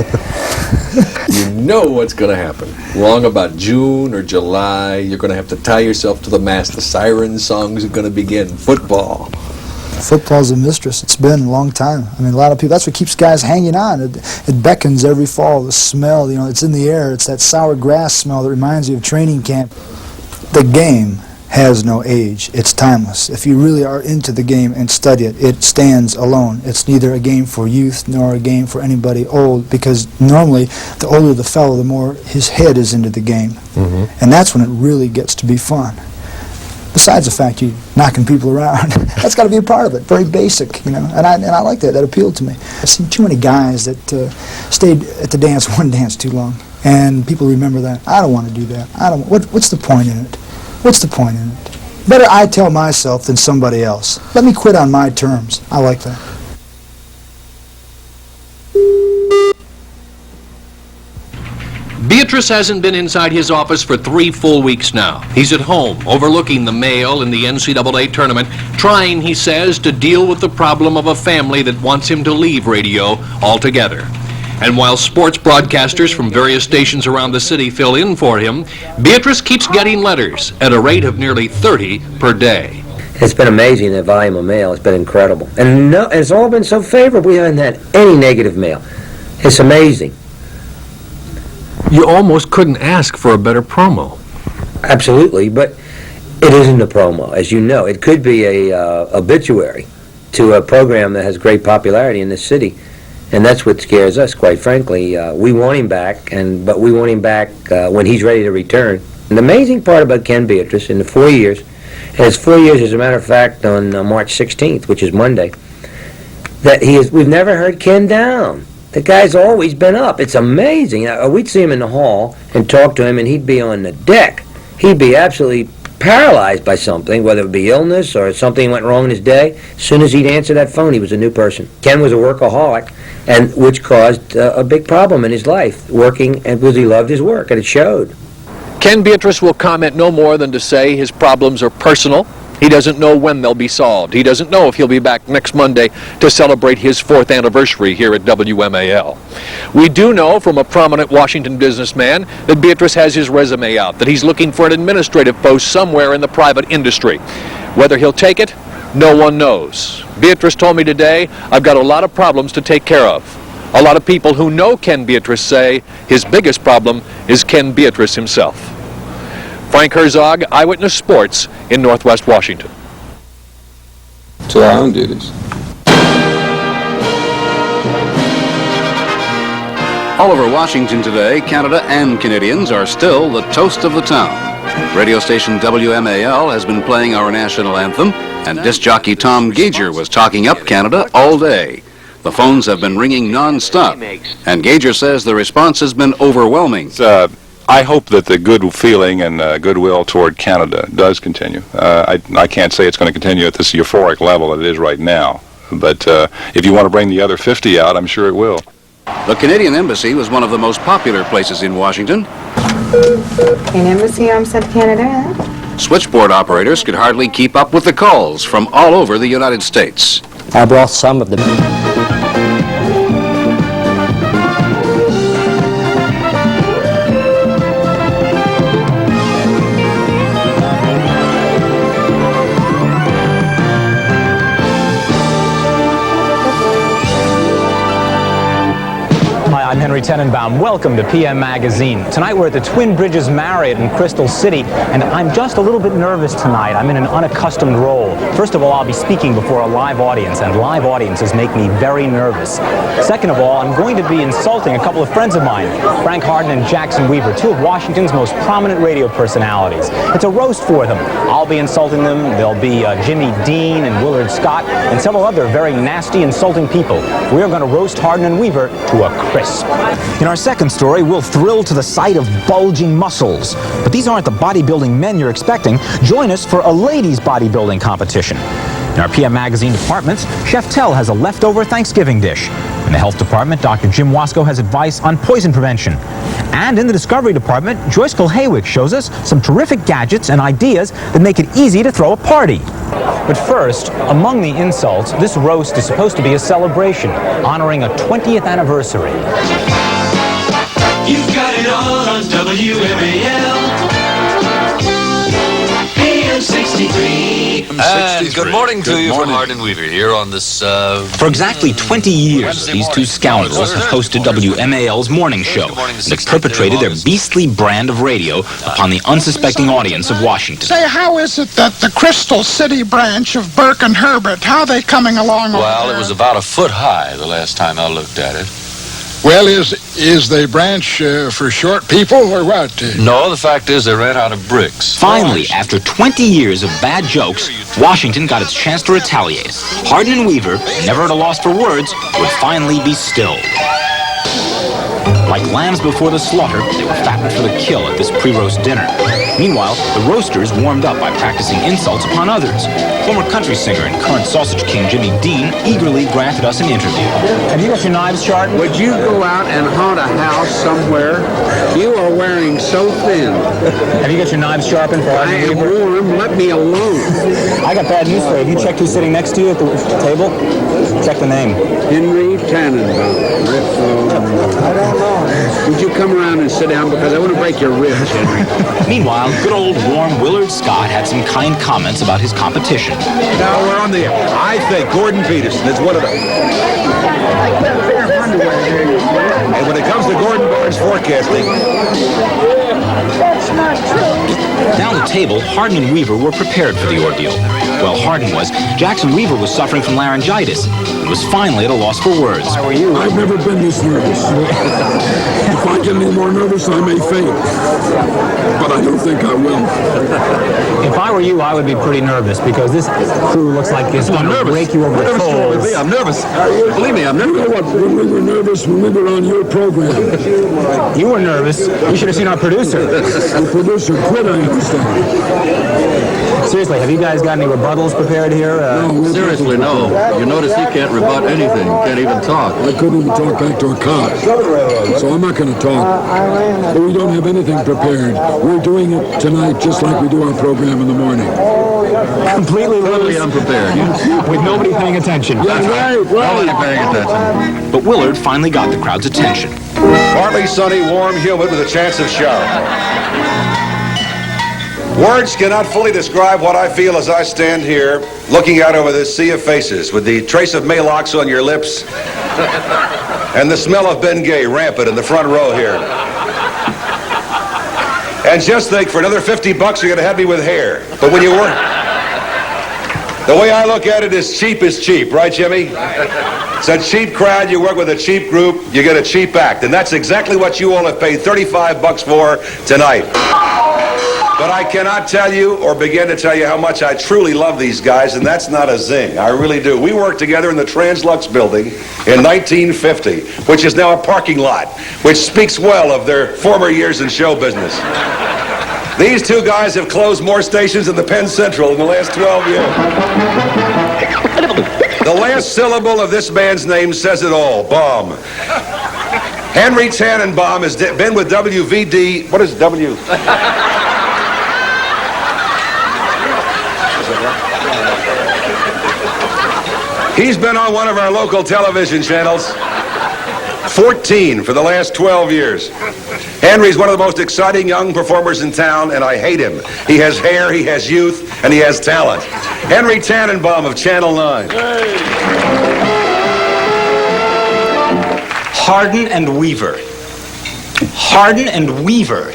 You know what's going to happen. Long about June or July, you're going to have to tie yourself to the mast. The siren songs are going to begin. Football. Football's a mistress. It's been a long time. I mean, a lot of people, that's what keeps guys hanging on. It beckons every fall. The smell, you know, it's in the air. It's that sour grass smell that reminds you of training camp. The game has no age. It's timeless. If you really are into the game and study it, it stands alone. It's neither a game for youth nor a game for anybody old, because normally the older the fellow, the more his head is into the game. Mm-hmm. And that's when it really gets to be fun. Besides the fact you're knocking people around, that's got to be a part of it. Very basic, you know. And I like that. That appealed to me. I've seen too many guys that stayed at the one dance too long, and people remember that. I don't want to do that. What's the point in it? What's the point in it? Better I tell myself than somebody else. Let me quit on my terms. I like that. Beatrice hasn't been inside his office for 3 full weeks now. He's at home, overlooking the mail in the NCAA tournament, trying, he says, to deal with the problem of a family that wants him to leave radio altogether. And while sports broadcasters from various stations around the city fill in for him, Beatrice keeps getting letters at a rate of nearly 30 per day. It's been amazing, the volume of mail. It's been incredible. And it's all been so favorable. We haven't had any negative mail. It's amazing. You almost couldn't ask for a better promo. Absolutely, but it isn't a promo, as you know. It could be a obituary to a program that has great popularity in this city, and that's what scares us, quite frankly. We want him back, but we want him back when he's ready to return. And the amazing part about Ken Beatrice, in the 4 years, and it's 4 years, as a matter of fact, on March 16th, which is Monday, that we've never heard Ken down. The guy's always been up. It's amazing. We'd see him in the hall and talk to him, and he'd be on the deck. He'd be absolutely paralyzed by something, whether it be illness or something went wrong in his day. As soon as he'd answer that phone, he was a new person. Ken was a workaholic, and which caused a big problem in his life, working, and because he loved his work, and it showed. Ken Beatrice will comment no more than to say his problems are personal. He doesn't know when they'll be solved. He doesn't know if he'll be back next Monday to celebrate his 4th anniversary here at WMAL. We do know from a prominent Washington businessman that Beatrice has his resume out, that he's looking for an administrative post somewhere in the private industry. Whether he'll take it, no one knows. Beatrice told me today, I've got a lot of problems to take care of. A lot of people who know Ken Beatrice say his biggest problem is Ken Beatrice himself. Frank Herzog, Eyewitness Sports in Northwest Washington. To our own duties. All over Washington today, Canada and Canadians are still the toast of the town. Radio station WMAL has been playing our national anthem, and disc jockey Tom Gauger was talking up Canada all day. The phones have been ringing non-stop, and Gauger says the response has been overwhelming. I hope that the good feeling and goodwill toward Canada does continue. I can't say it's going to continue at this euphoric level that it is right now, but if you want to bring the other 50 out, I'm sure it will. The Canadian Embassy was one of the most popular places in Washington. An embassy arms of Canada. Switchboard operators could hardly keep up with the calls from all over the United States. I brought some of them. I'm Henry Tenenbaum. Welcome to PM Magazine. Tonight we're at the Twin Bridges Marriott in Crystal City, and I'm just a little bit nervous tonight. I'm in an unaccustomed role. First of all, I'll be speaking before a live audience, and live audiences make me very nervous. Second of all, I'm going to be insulting a couple of friends of mine, Frank Hardin and Jackson Weaver, 2 of Washington's most prominent radio personalities. It's a roast for them. I'll be insulting them. There'll be Jimmy Dean and Willard Scott and several other very nasty, insulting people. We're going to roast Hardin and Weaver to a crisp. In our second story, we'll thrill to the sight of bulging muscles. But these aren't the bodybuilding men you're expecting. Join us for a ladies' bodybuilding competition. In our PM Magazine departments, Chef Tell has a leftover Thanksgiving dish. In the health department, Dr. Jim Wasco has advice on poison prevention. And in the discovery department, Joyce Kulhaywick shows us some terrific gadgets and ideas that make it easy to throw a party. But first, among the insults, this roast is supposed to be a celebration, honoring a 20th anniversary. You've got it all on WMAL. AM 63. And good morning to you from Hardin and Weaver here on this... For exactly 20 years, these 2 scoundrels have hosted WMAL's morning show and have perpetrated their beastly brand of radio upon the unsuspecting audience of Washington. Say, how is it that the Crystal City branch of Burke and Herbert, how are they coming along over Well, there? it was about a foot high the last time I looked at it. Well, is the branch for short people or what? No, the fact is they ran out of bricks. Finally, after 20 years of bad jokes, Washington got its chance to retaliate. Hardin and Weaver, never at a loss for words, would finally be stilled. Like lambs before the slaughter, they were fattened for the kill at this pre-roast dinner. Meanwhile, the roasters warmed up by practicing insults upon others. Former country singer and current sausage king Jimmy Dean eagerly granted us an interview. Have you got your knives sharpened? Would you go out and haunt a house somewhere? You are wearing so thin. Have you got your knives sharpened for I am warm. Let me alone. I got bad news for you. Have you checked who's sitting next to you at the table? Check the name. Henry Tannenbaum. I don't know. Would you come around and sit down because I want to break your ribs, Henry. Meanwhile, good old warm Willard Scott had some kind comments about his competition. Now we're on the air. I think Gordon Peterson is one of the... And when it comes to Gordon Barnes forecasting... That's not true. Down the table, Hardin and Weaver were prepared for the ordeal. Well, Hardin was. Jackson Weaver was suffering from laryngitis and was finally at a loss for words. How are you? I've never been this nervous. If I get any more nervous, I may faint. But I don't think I will. If I were you, I would be pretty nervous because this crew looks like it's going to break you over the coals. I'm nervous. Believe me, I'm nervous. You know what? When we were nervous, when we were on your program. You were nervous. You should have seen our producer. The producer quit, I understand. Seriously, have you guys got any rebuttals prepared here? Seriously, no. You notice he can't rebut anything. Can't even talk. I couldn't even talk back to a cop. So I'm not going to talk. But we don't have anything prepared. We're doing it tonight just like we do our program in the morning. Completely Totally unprepared. with nobody paying attention. Yeah, right. Nobody paying attention. But Willard finally got the crowd's attention. Partly sunny, warm, humid with a chance of shower. Words cannot fully describe what I feel as I stand here, looking out over this sea of faces, with the trace of Maalox on your lips, and the smell of Bengay rampant in the front row here. And just think, for another $50, you're going to have me with hair. But when you work, the way I look at it is cheap, right, Jimmy? It's a cheap crowd, you work with a cheap group, you get a cheap act. And that's exactly what you all have paid $35 for tonight. But I cannot tell you or begin to tell you how much I truly love these guys, and that's not a zing. I really do. We worked together in the Translux building in 1950, which is now a parking lot, which speaks well of their former years in show business. These two guys have closed more stations than the Penn Central in the last 12 years. The last syllable of this man's name says it all, bomb. Henry Tannenbaum has been with WVD, what is W? He's been on one of our local television channels, 14 for the last 12 years. Henry's one of the most exciting young performers in town, and I hate him. He has hair, he has youth, and he has talent. Henry Tannenbaum of Channel 9. Hardin and Weaver. Hardin and Weaver.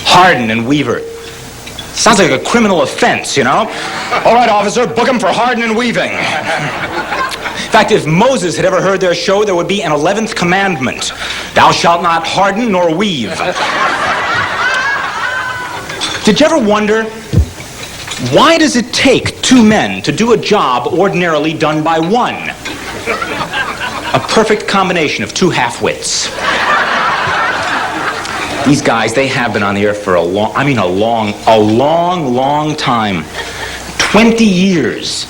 Hardin and Weaver. Sounds like a criminal offense, you know? All right, officer, book him for Hardin and Weaving. In fact, if Moses had ever heard their show, there would be an 11th commandment. Thou shalt not harden nor weave. Did you ever wonder, why does it take two men to do a job ordinarily done by one? A perfect combination of two half-wits. These guys, they have been on the air for a long time. 20 years.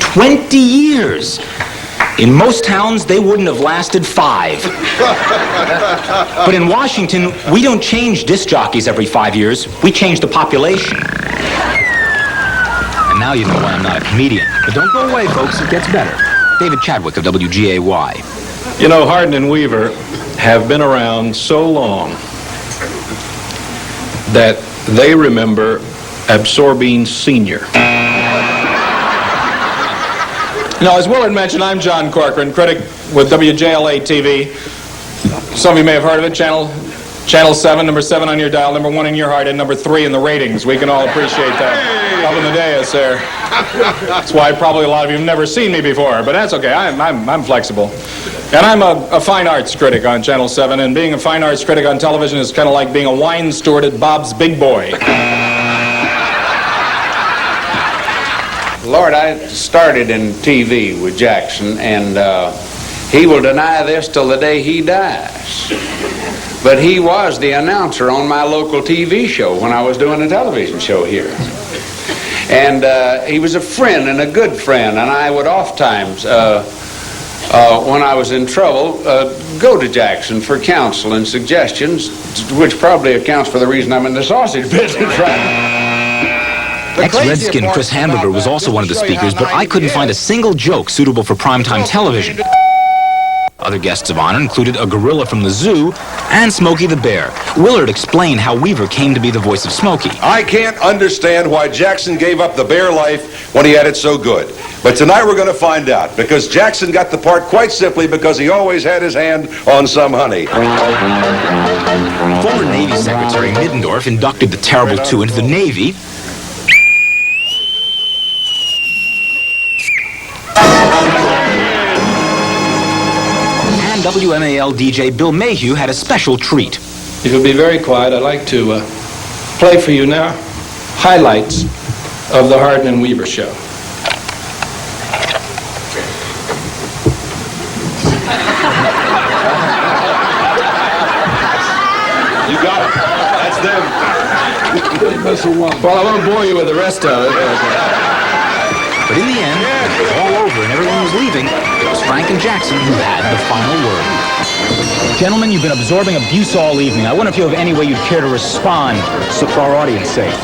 20 years. In most towns, they wouldn't have lasted 5. But in Washington, we don't change disc jockeys every 5 years. We change the population. And now you know why I'm not a comedian. But don't go away, folks. It gets better. David Chadwick of WGAY. You know, Hardin and Weaver have been around so long that they remember Absorbine Sr. Now, as Willard mentioned, I'm John Corcoran, critic with WJLA TV. Some of you may have heard of it, Channel 7, number 7 on your dial, number 1 in your heart, and number 3 in the ratings. We can all appreciate that. Up in the dais there. That's why probably a lot of you have never seen me before, but that's okay. I'm flexible. And I'm a fine arts critic on Channel 7, and being a fine arts critic on television is kind of like being a wine steward at Bob's Big Boy. Lord, I started in TV with Jackson, and He will deny this till the day he dies. But he was the announcer on my local TV show when I was doing a television show here. And he was a friend and a good friend, and I would oftentimes, when I was in trouble, go to Jackson for counsel and suggestions, which probably accounts for the reason I'm in the sausage business right now. Ex-Redskin Chris Hamburger was also one of the speakers, but I couldn't find a single joke suitable for primetime television. Other guests of honor included a gorilla from the zoo and Smokey the Bear. Willard explained how Weaver came to be the voice of Smokey. I can't understand why Jackson gave up the bear life when he had it so good. But tonight we're going to find out, because Jackson got the part quite simply because he always had his hand on some honey. Former Navy Secretary Middendorf inducted the Terrible Two into the Navy. WMAL DJ Bill Mayhew had a special treat. If you'll be very quiet, I'd like to play for you now highlights of the Hardin and Weaver show. You got it. That's them. Well, I won't bore you with the rest of it. But in the end, it was all over and everyone was leaving. It was Frank and Jackson who had the final word. Gentlemen, you've been absorbing abuse all evening. I wonder if you have any way you'd care to respond, so for our audience sake.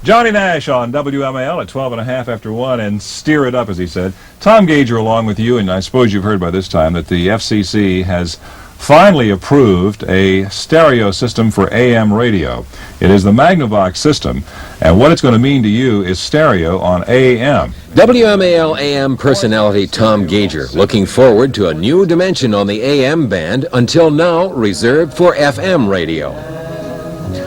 Johnny Nash on WMAL at 12 and a half after 1, and steer it up, as he said. Tom Gager along with you, and I suppose you've heard by this time that the FCC has finally approved a stereo system for AM radio. It is the Magnavox system, and what it's going to mean to you is stereo on AM. WMAL AM personality Tom Gager looking forward to a new dimension on the AM band, until now reserved for FM radio.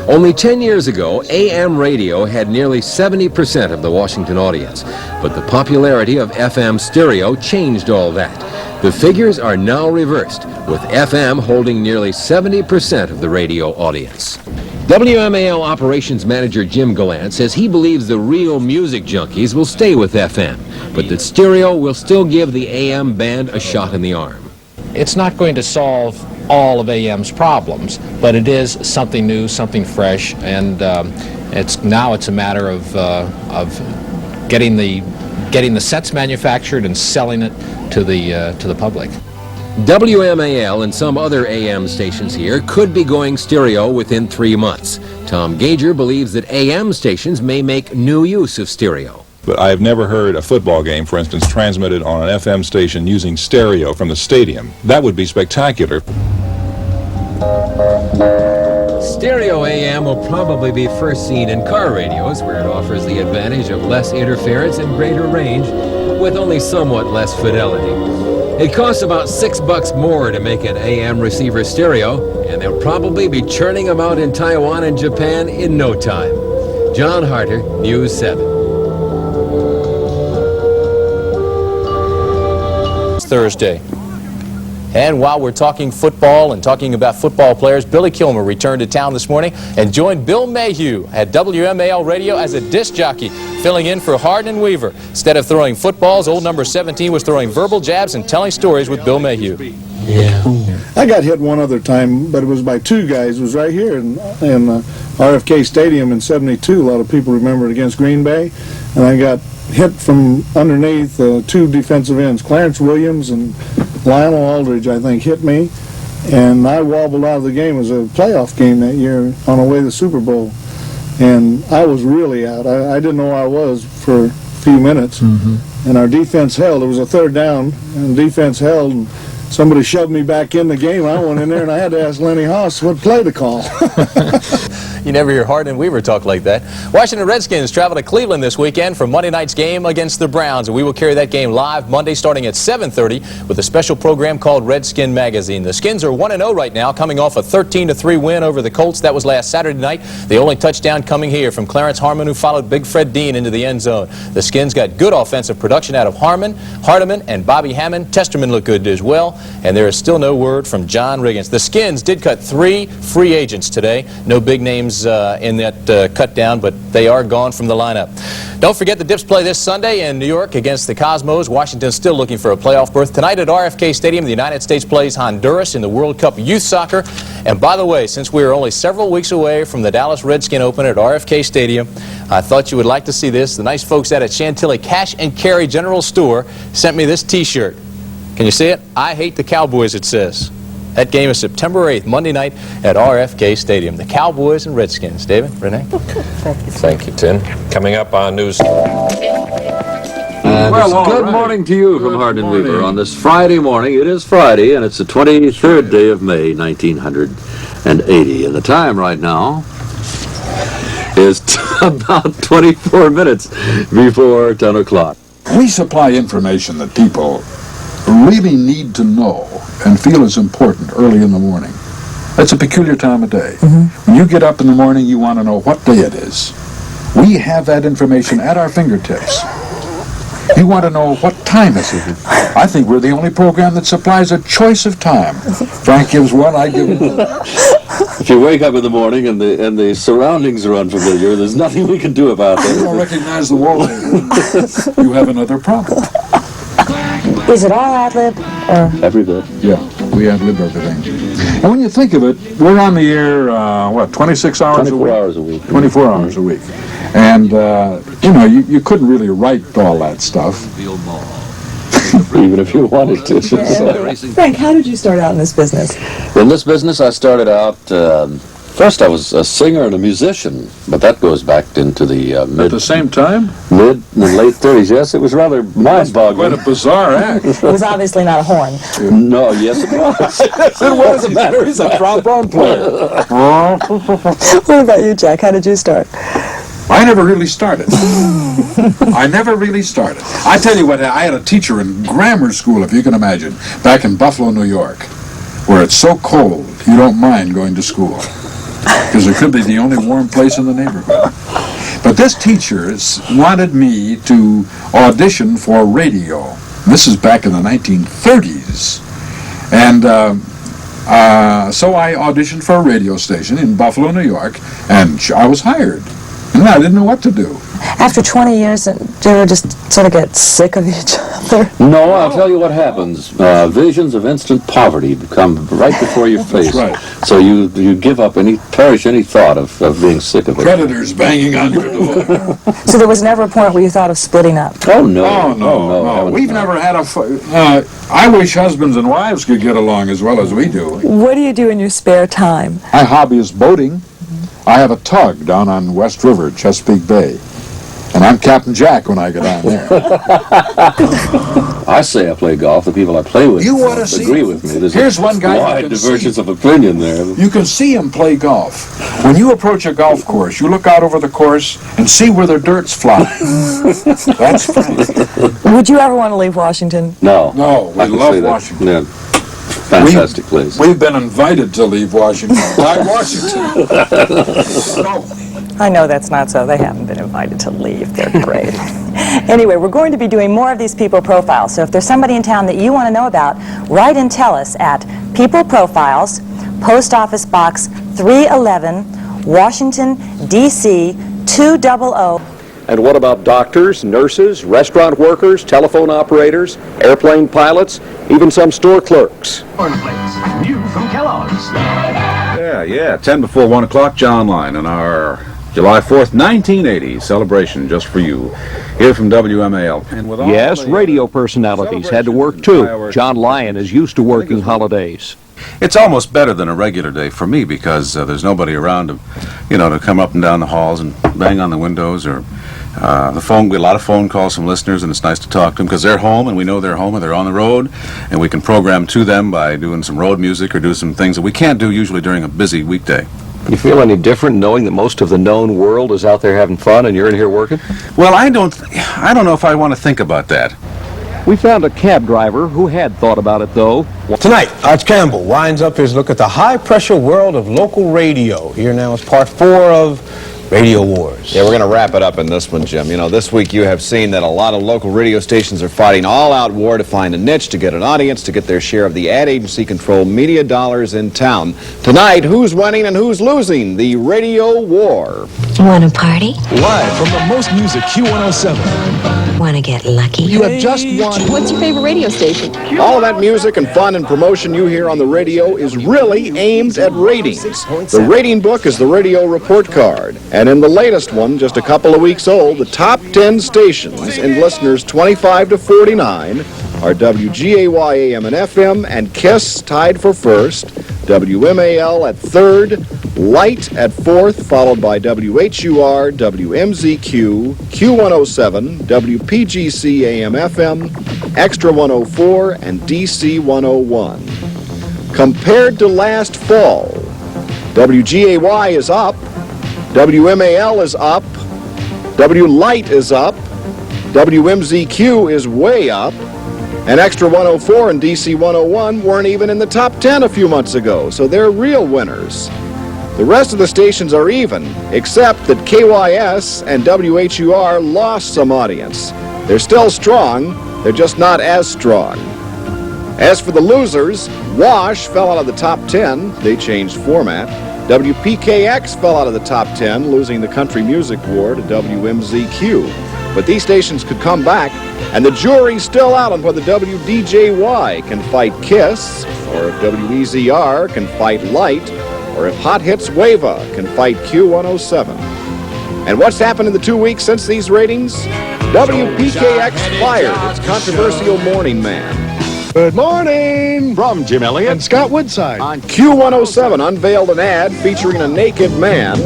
Only 10 years ago, AM radio had nearly 70% of the Washington audience, but the popularity of FM stereo changed all that. The figures are now reversed, with FM holding nearly 70% of the radio audience. WMAL operations manager Jim Gallant says he believes the real music junkies will stay with FM, but that stereo will still give the AM band a shot in the arm. It's not going to solve all of AM's problems, but it is something new, something fresh, and it's a matter of getting the sets manufactured and selling it to the public. WMAL and some other AM stations here could be going stereo within 3 months. Tom Gager believes that AM stations may make new use of stereo. But I have never heard a football game, for instance, transmitted on an FM station using stereo from the stadium. That would be spectacular. Stereo AM will probably be first seen in car radios, where it offers the advantage of less interference and greater range, with only somewhat less fidelity. It costs about $6 more to make an AM receiver stereo, and they'll probably be churning them out in Taiwan and Japan in no time. John Harter, News 7. Thursday. And while we're talking football and talking about football players, Billy Kilmer returned to town this morning and joined Bill Mayhew at WMAL Radio as a disc jockey, filling in for Hardin and Weaver. Instead of throwing footballs, old number 17 was throwing verbal jabs and telling stories with Bill Mayhew. Yeah. I got hit one other time, but it was by two guys. It was right here in RFK Stadium in '72. A lot of people remember it, against Green Bay. And I got hit from underneath two defensive ends. Clarence Williams and Lionel Aldridge, I think, hit me. And I wobbled out of the game. It was a playoff game that year on our way to the Super Bowl. And I was really out. I didn't know where I was for a few minutes. And our defense held. It was a third down, and defense held. And somebody shoved me back in the game. I went in there, and I had to ask Lenny Haas what play to call. You never hear Hardin and Weaver talk like that. Washington Redskins travel to Cleveland this weekend for Monday night's game against the Browns, and we will carry that game live Monday starting at 7:30 with a special program called Redskin Magazine. The Skins are 1-0 right now, coming off a 13-3 win over the Colts. That was last Saturday night. The only touchdown coming here from Clarence Harmon, who followed Big Fred Dean into the end zone. The Skins got good offensive production out of Hardiman, and Bobby Hammond. Testerman looked good as well, and there is still no word from John Riggins. The Skins did cut 3 free agents today. No big names in that cut down, but they are gone from the lineup. Don't forget the Dips play this Sunday in New York against the Cosmos. Washington's still looking for a playoff berth. Tonight at RFK Stadium, the United States plays Honduras in the World Cup Youth Soccer. And by the way, since we are only several weeks away from the Dallas Redskin Open at RFK Stadium, I thought you would like to see this. The nice folks out at Chantilly Cash and Carry General Store sent me this T-shirt. Can you see it? I hate the Cowboys, it says. That game is September 8th, Monday night at RFK Stadium. The Cowboys and Redskins. David, Renee? Thank you, Tim. Coming up on News. Well, good morning to you from Hardin and Weaver on this Friday morning. It is Friday, and it's the 23rd day of May, 1980. And the time right now is about 24 minutes before 10 o'clock. We supply information that people really need to know and feel is important early in the morning. That's a peculiar time of day. When you get up in the morning, you want to know what day it is. We have that information at our fingertips. You want to know what time is it. I think we're the only program that supplies a choice of time. Frank gives one, I give another. If you wake up in the morning and the surroundings are unfamiliar, there's nothing we can do about You don't that. recognize the wallpaper. You have another problem. Is it all ad-lib? Every bit. Yeah, we ad-lib everything. And when you think of it, we're on the air, 26 hours a week? 24 hours a week. 24 hours a week. And, you couldn't really write all that stuff. Even if you wanted to. Frank, how did you start out in this business? In this business, I started out, first I was a singer and a musician, but that goes back into the At the same time? mid and late 30s. Yes, it was rather mind-boggling. Quite a bizarre act. It was obviously not a horn. No, yes it was. It was a matter He's a trombone player. What about you, Jack? How did you start? I never really started. I never really started. I tell you what, I had a teacher in grammar school, if you can imagine, back in Buffalo, New York, where it's so cold you don't mind going to school because it could be the only warm place in the neighborhood. But this teacher wanted me to audition for radio. This is back in the 1930s. And so I auditioned for a radio station in Buffalo, New York, and I was hired. And I didn't know what to do. After 20 years, did you ever just sort of get sick of each other? No, I'll tell you what happens. Visions of instant poverty come right before your face. Right. So you give up perish any thought of being sick of it. Creditors banging on your door. So there was never a point where you thought of splitting up? Oh, no. Oh, no. We've never had a I wish husbands and wives could get along as well as we do. What do you do in your spare time? My hobby is boating. I have a tug down on West River, Chesapeake Bay. And I'm Captain Jack when I get on there. I say I play golf. The people I play with You ought to see agree with me. There's Here's a one guy you wide can divergence see. of opinion there. You can see him play golf. When you approach a golf course, you look out over the course and see where the dirt's flying. That's Frank. Would you ever want to leave Washington? No. No, we I can love say that. Washington. Yeah. Fantastic place. We've been invited to leave Washington by Washington. No. I know that's not so. They haven't been invited to leave. They're great. Anyway, we're going to be doing more of these people profiles. So if there's somebody in town that you want to know about, write and tell us at People Profiles, Post Office Box 311, Washington, D.C. 200. And what about doctors, nurses, restaurant workers, telephone operators, airplane pilots, even some store clerks? Cornflakes, new from Kellogg's. Yeah, 10 before 1 o'clock, John Line, and our July 4th, 1980 celebration just for you, here from WMAL. And with all Yes, the, radio personalities had to work too. John Lyon is used to working holidays. It's almost better than a regular day for me because there's nobody around to, to come up and down the halls and bang on the windows or the phone. We get a lot of phone calls from listeners, and it's nice to talk to them because they're home, and we know they're home, and they're on the road, and we can program to them by doing some road music or do some things that we can't do usually during a busy weekday. You feel any different knowing that most of the known world is out there having fun and you're in here working? Well, I don't know if I want to think about that. We found a cab driver who had thought about it, though. Tonight, Arch Campbell winds up his look at the high-pressure world of local radio. Here now is part 4 of Radio Wars. Yeah, we're going to wrap it up in this one, Jim. You know, this week you have seen that a lot of local radio stations are fighting all-out war to find a niche, to get an audience, to get their share of the ad agency-controlled media dollars in town. Tonight, who's winning and who's losing? The radio war. Want to party? Live from the Most Music Q107. Want to get lucky? You have just won. What's your favorite radio station? All of that music and fun and promotion you hear on the radio is really aimed at ratings. The rating book is the radio report card. And in the latest one, just a couple of weeks old, the top 10 stations in listeners 25 to 49 are WGAY AM and FM and KISS tied for first, WMAL at third, Light at fourth, followed by WHUR, WMZQ, Q107, WPGC AM FM, Extra 104, and DC 101. Compared to last fall, WGAY is up, WMAL is up, W-Light is up, WMZQ is way up, and Extra 104 and DC 101 weren't even in the top 10 a few months ago, so they're real winners. The rest of the stations are even, except that KYS and WHUR lost some audience. They're still strong, they're just not as strong. As for the losers, WASH fell out of the top 10, they changed format. WPKX fell out of the top 10, losing the country music war to WMZQ. But these stations could come back, and the jury's still out on whether WDJY can fight KISS, or if WEZR can fight Light, or if Hot Hits Wava can fight Q107. And what's happened in the 2 weeks since these ratings? WPKX fired its controversial morning man. Good morning from Jim Elliott and Scott Woodside. On Q107 unveiled an ad featuring a naked man.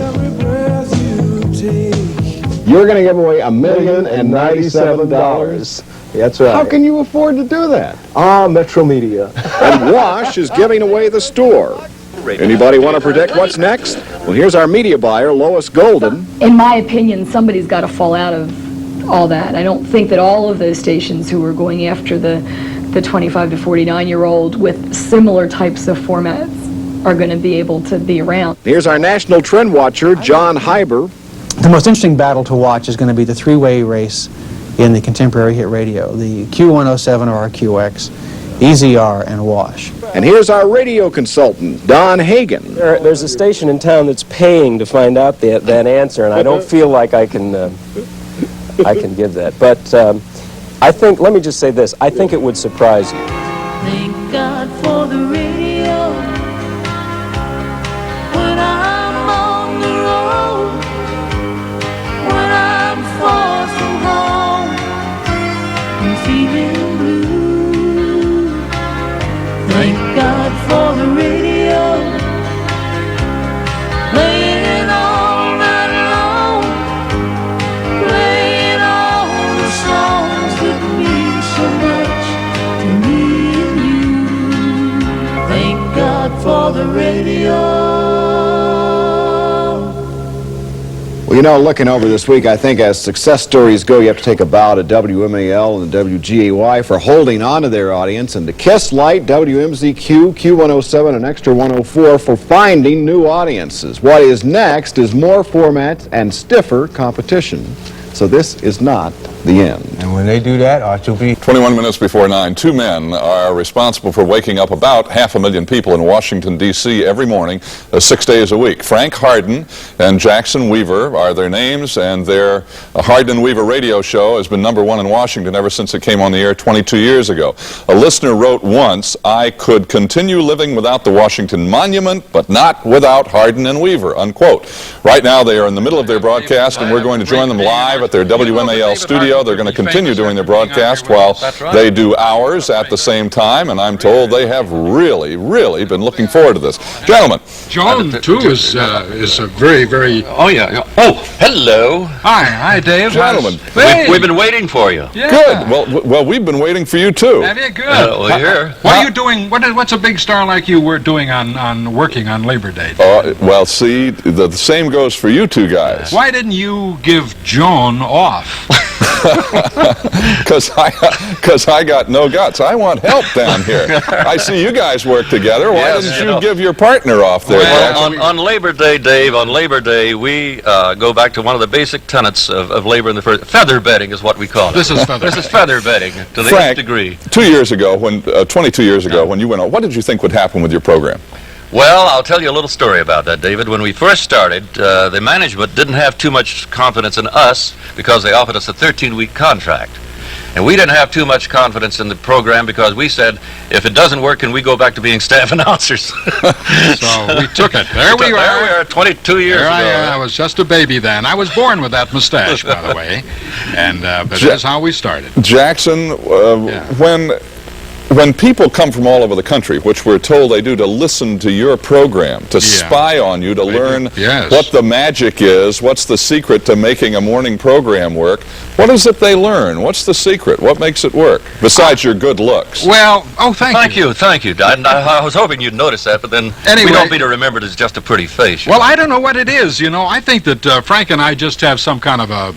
You're going to give away $1,097,000. That's right. How can you afford to do that? Metro Media. And WASH is giving away the store. Anybody want to predict what's next? Well, here's our media buyer, Lois Golden. In my opinion, somebody's got to fall out of all that. I don't think that all of those stations who are going after the 25 to 49-year-old with similar types of formats are going to be able to be around. Here's our national trend watcher, John Hyber. The most interesting battle to watch is going to be the three-way race in the contemporary hit radio, the Q107 or RQX, EZR, and WASH. And here's our radio consultant, Don Hagen. There's a station in town that's paying to find out that answer, and I don't feel like I can give that. But I think, let me just say this, I think it would surprise you. Thank God for the radio. When I'm on the road, when I'm far from home, I'm feeling blue. Thank God for the radio. Playing all night long, playing all the songs that mean so much to me and you. Thank God for the radio. Well, you know, looking over this week, I think as success stories go, you have to take a bow to WMAL and WGAY for holding on to their audience, and to KISS, Light, WMZQ, Q107, and Extra 104 for finding new audiences. What is next is more formats and stiffer competition. So this is not the end. And when they do that, Arch will be... 21 minutes before 9, two men are responsible for waking up about 500,000 people in Washington, D.C. every morning, 6 days a week. Frank Hardin and Jackson Weaver are their names, and their Hardin and Weaver radio show has been #1 in Washington ever since it came on the air 22 years ago. A listener wrote once, "I could continue living without the Washington Monument, but not without Hardin and Weaver," unquote. Right now they are in the middle of their broadcast, and we're going to join them live at their WMAL studio radio. They're going to continue doing their broadcast while they do ours at the same time, and I'm told they have really, really been looking forward to this. Gentlemen. John, too, is a very, very... Oh, yeah. Oh, hello. Hi, Dave. Gentlemen. We've been waiting for you. Yeah. Good. Well, we've been waiting for you, too. Have you? Good. Well, here. What are you doing? What's a big star like you doing on working on Labor Day? Well, see, the same goes for you two guys. Why didn't you give Joan off? Because I got no guts. I want help down here. I see you guys work together. Why didn't you give your partner off there? Well, on Labor Day, Dave, on Labor Day, we go back to one of the basic tenets of labor in the first. Feather bedding is what we call it. This is feather bedding to the Frank, nth degree. 2 years ago, 22 years ago, when you went on, what did you think would happen with your program? Well, I'll tell you a little story about that, David. When we first started, the management didn't have too much confidence in us because they offered us a 13-week contract. And we didn't have too much confidence in the program because we said, if it doesn't work, can we go back to being staff announcers? So we took it. There we are 22 years ago. I was just a baby then. I was born with that mustache, by the way. And but that's how we started. Jackson, when people come from all over the country, which we're told they do to listen to your program, to spy on you, to learn what the magic is, what's the secret to making a morning program work, what is it they learn? What's the secret? What makes it work, besides your good looks? Well, thank you. Thank you. I was hoping you'd notice that, but then we don't be to remember it as just a pretty face. Well, I don't know what it is. I think that Frank and I just have some kind of a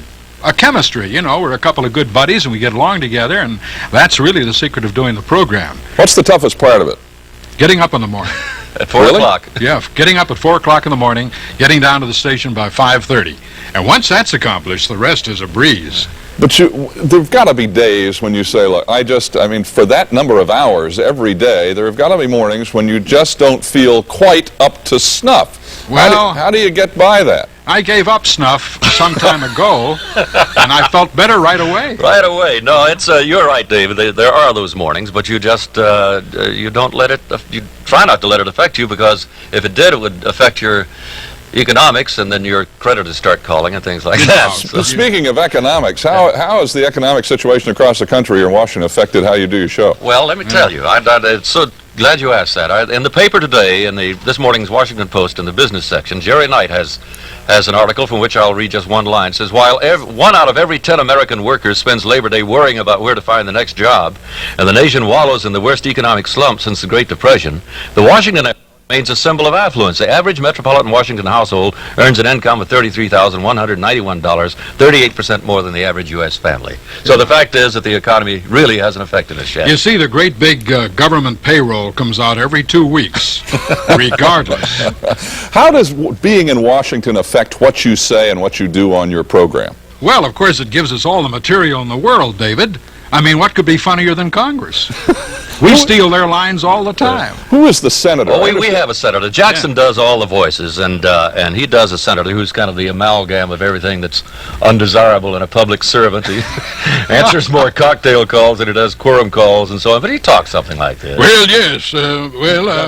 chemistry. We're a couple of good buddies and we get along together, and that's really the secret of doing the program. What's the toughest part of it? Getting up in the morning. At 4 o'clock? Yeah, getting up at 4 o'clock in the morning, getting down to the station by 5:30. And once that's accomplished, the rest is a breeze. But there've got to be days when you say, look, for that number of hours every day, there have got to be mornings when you just don't feel quite up to snuff. Well, how do you get by that? I gave up snuff some time ago, and I felt better right away. Right away. No, you're right, David. There are those mornings, but you just you don't let it. You try not to let it affect you, because if it did, it would affect your economics, and then your creditors start calling and things like that. So. Speaking of economics, how has the economic situation across the country or in Washington affected how you do your show? Well, let me tell you, I'm so glad you asked that. In the paper today, in this morning's Washington Post, in the business section, Jerry Knight has an article from which I'll read just one line. It says, while 1 out of every 10 American workers spends Labor Day worrying about where to find the next job, and the nation wallows in the worst economic slump since the Great Depression, the Washington remains a symbol of affluence. The average metropolitan Washington household earns an income of $33,191, 38% more than the average U.S. family. So the fact is that the economy really hasn't affected us yet. You see, the great big government payroll comes out every 2 weeks, regardless. How does being in Washington affect what you say and what you do on your program? Well, of course, it gives us all the material in the world, David. I mean, what could be funnier than Congress? We steal their lines all the time. Who is the senator? Well, we have a senator. Jackson does all the voices, and he does a senator who's kind of the amalgam of everything that's undesirable in a public servant. He answers more cocktail calls than he does quorum calls and so on, but he talks something like this. Well, yes.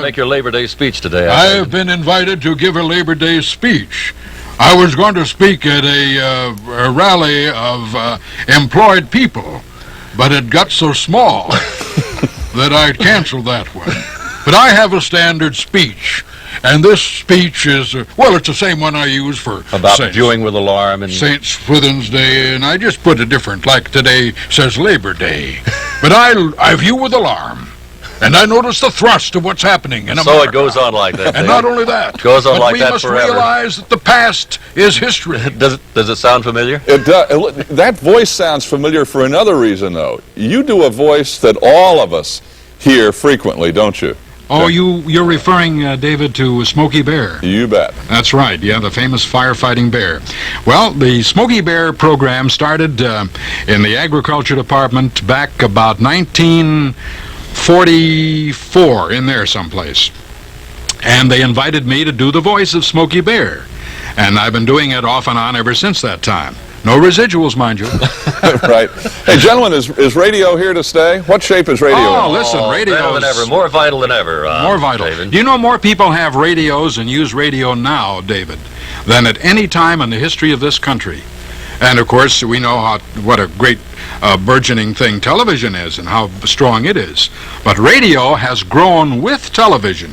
Make your Labor Day speech today. I have been invited to give a Labor Day speech. I was going to speak at a rally of employed people, but it got so small that I canceled that one. But I have a standard speech, and this speech is, it's the same one I use for about viewing with alarm and St. Swithin's Day, and I just put it different, like today says Labor Day. But I view with alarm, and I notice the thrust of what's happening in America. So it goes on like that. And not only that, it goes on like that forever. But we must realize that the past is history. Does it sound familiar? It does. That voice sounds familiar for another reason, though. You do a voice that all of us hear frequently, don't you? Oh, you're referring, David, to Smokey Bear. You bet. That's right, yeah, the famous firefighting bear. Well, the Smokey Bear program started in the Agriculture Department back about 1944, in there someplace. And they invited me to do the voice of Smokey Bear. And I've been doing it off and on ever since that time. No residuals, mind you. Right. Hey, gentlemen, is radio here to stay? What shape is radio in? Oh, listen, radio better than ever, more vital than ever. More vital. David. Do you know more people have radios and use radio now, David, than at any time in the history of this country? And of course, we know what a great burgeoning thing television is and how strong it is. But radio has grown with television,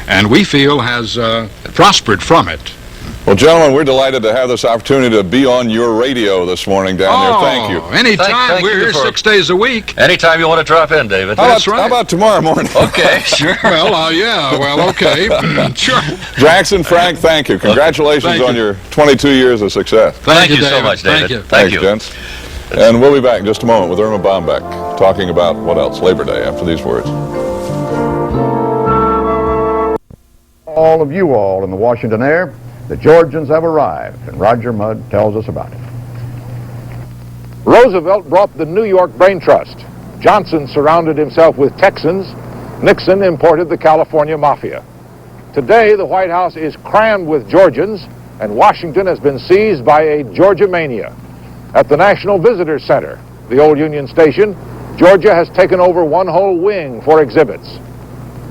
and we feel has prospered from it. Well, gentlemen, we're delighted to have this opportunity to be on your radio this morning down there. Thank you. Anytime. We're here 6 days a week. Anytime you want to drop in, David. That's right. How about tomorrow morning? Okay, sure. Well, yeah, well, okay. Sure. Jackson, Frank, thank you. Congratulations on your 22 years of success. Thank you so much, David. Thank you. Thanks, gents. And we'll be back in just a moment with Irma Bombeck talking about what else? Labor Day, after these words. All of you all in the Washington air, the Georgians have arrived, and Roger Mudd tells us about it. Roosevelt brought the New York Brain Trust. Johnson surrounded himself with Texans. Nixon imported the California Mafia. Today, the White House is crammed with Georgians, and Washington has been seized by a Georgia mania. At the National Visitor Center, the old Union Station, Georgia has taken over one whole wing for exhibits.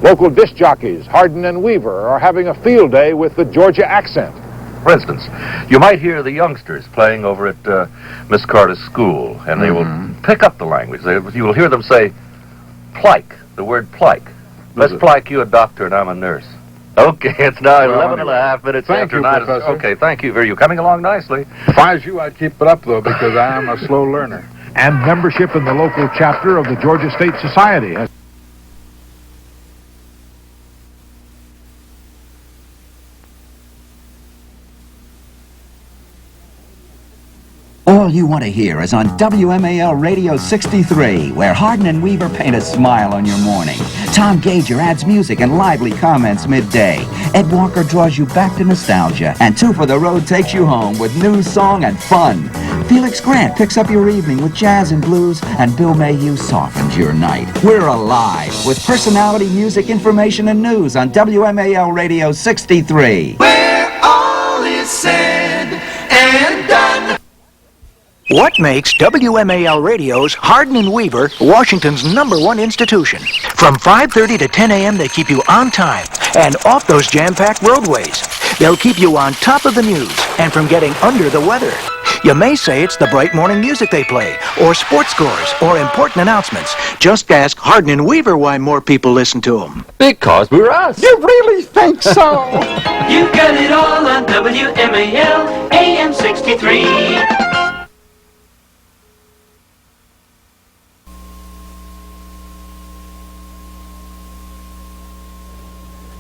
Local disc jockeys, Hardin and Weaver, are having a field day with the Georgia accent. For instance, you might hear the youngsters playing over at Miss Carter's school, and they will pick up the language. You will hear them say, "Plike," the word "plike." Let's plike you a doctor and I'm a nurse. Okay, it's now 11 and a half minutes after 9. Professor. Okay, thank you. Are you coming along nicely? If I was you, I'd keep it up, though, because I am a slow learner. And membership in the local chapter of the Georgia State Society. All you want to hear is on WMAL Radio 63, where Hardin and Weaver paint a smile on your morning. Tom Gager adds music and lively comments midday. Ed Walker draws you back to nostalgia. And Two for the Road takes you home with news, song, and fun. Felix Grant picks up your evening with jazz and blues, and Bill Mayhew softens your night. We're alive with personality, music, information, and news on WMAL Radio 63. Where all is said and done. What makes WMAL Radio's Hardin and Weaver Washington's #1 institution? From 5:30 to 10 a.m. they keep you on time and off those jam-packed roadways. They'll keep you on top of the news and from getting under the weather. You may say it's the bright morning music they play, or sports scores, or important announcements. Just ask Hardin and Weaver why more people listen to them. Because we're us. You really think so? You've got it all on WMAL AM 63.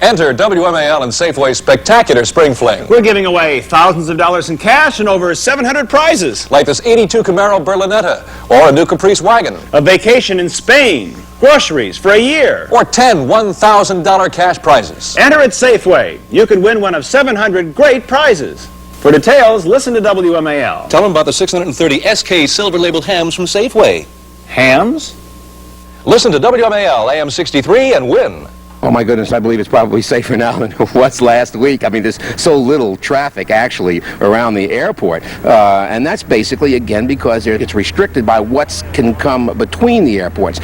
Enter WMAL and Safeway's spectacular Spring Fling. We're giving away thousands of dollars in cash and over 700 prizes. Like this 82 Camaro Berlinetta, or a new Caprice wagon. A vacation in Spain, groceries for a year. Or 10 $1,000 cash prizes. Enter at Safeway. You could win one of 700 great prizes. For details, listen to WMAL. Tell them about the 630 SK silver labeled hams from Safeway. Hams? Listen to WMAL AM 63 and win. Oh my goodness, I believe it's probably safer now than it was last week. I mean, there's so little traffic actually around the airport. And that's basically, again, because it's restricted by what can come between the airports.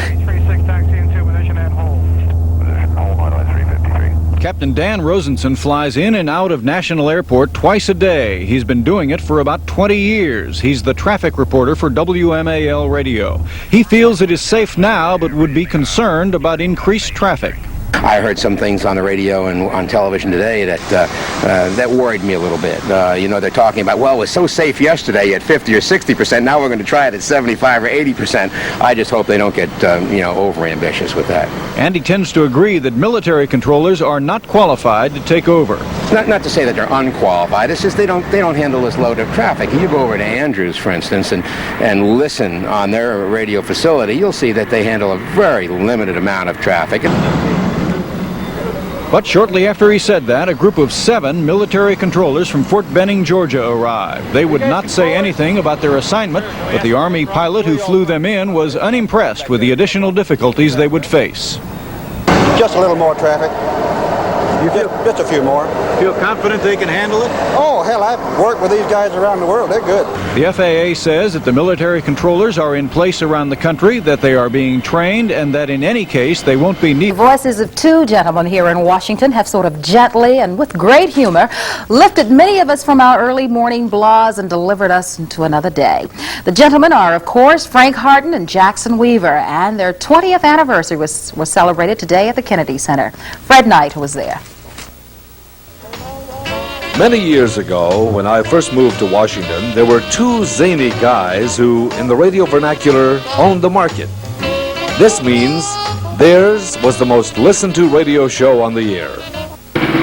Captain Dan Rosenson flies in and out of National Airport twice a day. He's been doing it for about 20 years. He's the traffic reporter for WMAL Radio. He feels it is safe now, but would be concerned about increased traffic. I heard some things on the radio and on television today that worried me a little bit. You know, they're talking about, well, it was so safe yesterday at 50 or 60%. Now we're going to try it at 75 or 80%. I just hope they don't get, over-ambitious with that. And he tends to agree that military controllers are not qualified to take over. Not to say that they're unqualified. It's just they don't handle this load of traffic. You go over to Andrews, for instance, and listen on their radio facility, you'll see that they handle a very limited amount of traffic. But shortly after he said that, a group of 7 military controllers from Fort Benning, Georgia arrived. They would not say anything about their assignment, but the Army pilot who flew them in was unimpressed with the additional difficulties they would face. Just a little more traffic. Just a few more. feel confident they can handle it? Oh, hell, I've worked with these guys around the world. They're good. The FAA says that the military controllers are in place around the country, that they are being trained, and that in any case they won't be needed. The voices of two gentlemen here in Washington have sort of gently and with great humor lifted many of us from our early morning blahs and delivered us into another day. The gentlemen are, of course, Frank Hardin and Jackson Weaver, and their 20th anniversary was celebrated today at the Kennedy Center. Fred Knight was there. Many years ago, when I first moved to Washington, there were two zany guys who, in the radio vernacular, owned the market. This means theirs was the most listened to radio show on the air.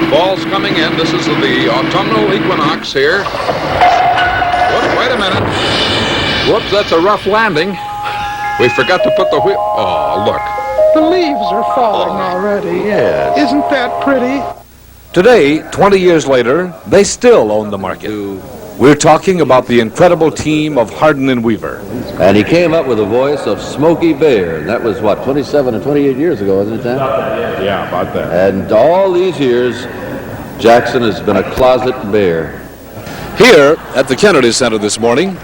Ball's coming in. This is the autumnal equinox here. Whoops, wait a minute. Whoops, that's a rough landing. We forgot to put the wheel. Oh, look. The leaves are falling already. Yes. Isn't that pretty? Today, 20 years later, they still own the market. We're talking about the incredible team of Hardin and Weaver. And he came up with a voice of Smokey Bear. And that was, what, 27 or 28 years ago, wasn't it, Sam? Yeah, about that. And all these years, Jackson has been a closet bear. Here at the Kennedy Center this morning,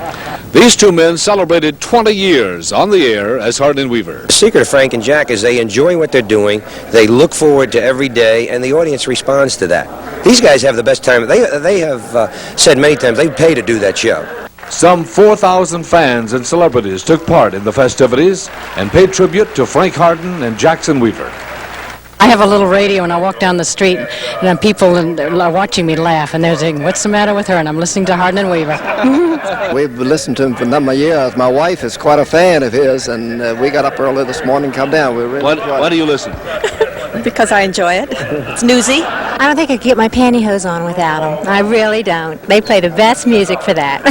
these two men celebrated 20 years on the air as Hardin and Weaver. The secret of Frank and Jack is they enjoy what they're doing, they look forward to every day, and the audience responds to that. These guys have the best time. They have said many times they pay to do that show. Some 4,000 fans and celebrities took part in the festivities and paid tribute to Frank Hardin and Jackson Weaver. I have a little radio and I walk down the street and people are watching me laugh and they're saying, "What's the matter with her?" And I'm listening to Hardin and Weaver. We've listened to him for a number of years. My wife is quite a fan of his, and we got up early this morning and come down. We really Why do you listen? Because I enjoy it. It's newsy. I don't think I could get my pantyhose on without them. I really don't. They play the best music for that.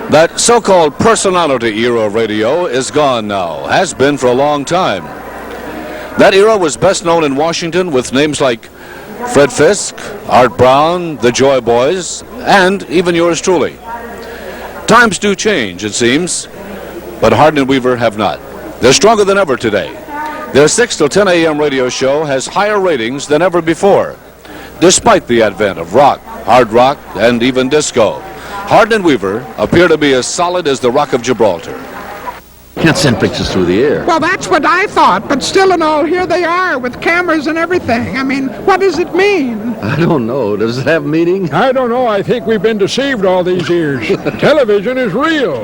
That so-called personality era of radio is gone now, has been for a long time. That era was best known in Washington with names like Fred Fisk, Art Brown, the Joy Boys, and even yours truly. Times do change, it seems, but Hardin and Weaver have not. They're stronger than ever today. Their 6 till 10 a.m. radio show has higher ratings than ever before, despite the advent of rock, hard rock, and even disco. Hardin and Weaver appear to be as solid as the Rock of Gibraltar. Can't send pictures through the air. Well, that's what I thought, but still and all, here they are with cameras and everything. I mean, what does it mean? I don't know. Does it have meaning? I don't know. I think we've been deceived all these years. Television is real.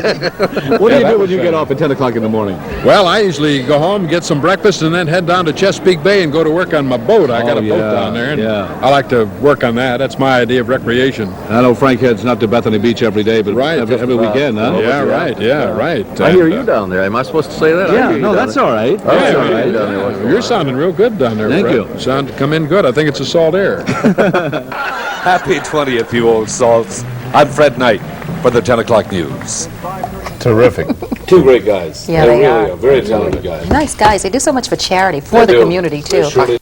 What do you do when you get off at 10 o'clock in the morning? Well, I usually go home, get some breakfast, and then head down to Chesapeake Bay and go to work on my boat. I got a boat down there, and I like to work on that. That's my idea of recreation. I know Frank heads not to Bethany Beach every day, but every weekend, huh? Yeah, right. Yeah, right. I hear you down there. Am I supposed to say that? Yeah, no, that's all right. That's all right. You're sounding real good down there, Thank Fred. you. Come in good. I think it's a salt air. Happy 20th, you old salts. I'm Fred Knight for the 10 o'clock news. Terrific. Two great guys. Yeah, they are. Very talented guys. Nice guys. They do so much for charity, for the community, too.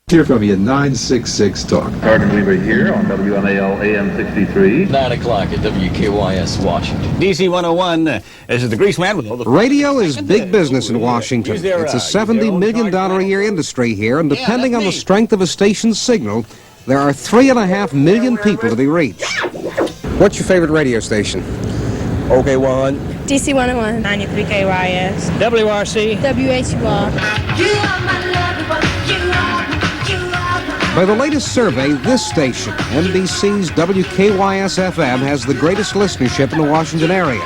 Hear from you at 966 Talk. Hardin and Weaver here on WMAL AM 63. 9 o'clock at WKYS Washington. DC 101, this is the Greaseman with all the... Radio is big business in Washington. It's a $70 million a year industry here, and depending on the strength of a station's signal, there are 3.5 million people to be reached. What's your favorite radio station? OK 1. DC 101. 93 KYS. WRC. WHUR. You are my loved one. You are. By the latest survey, this station, NBC's WKYS-FM, has the greatest listenership in the Washington area.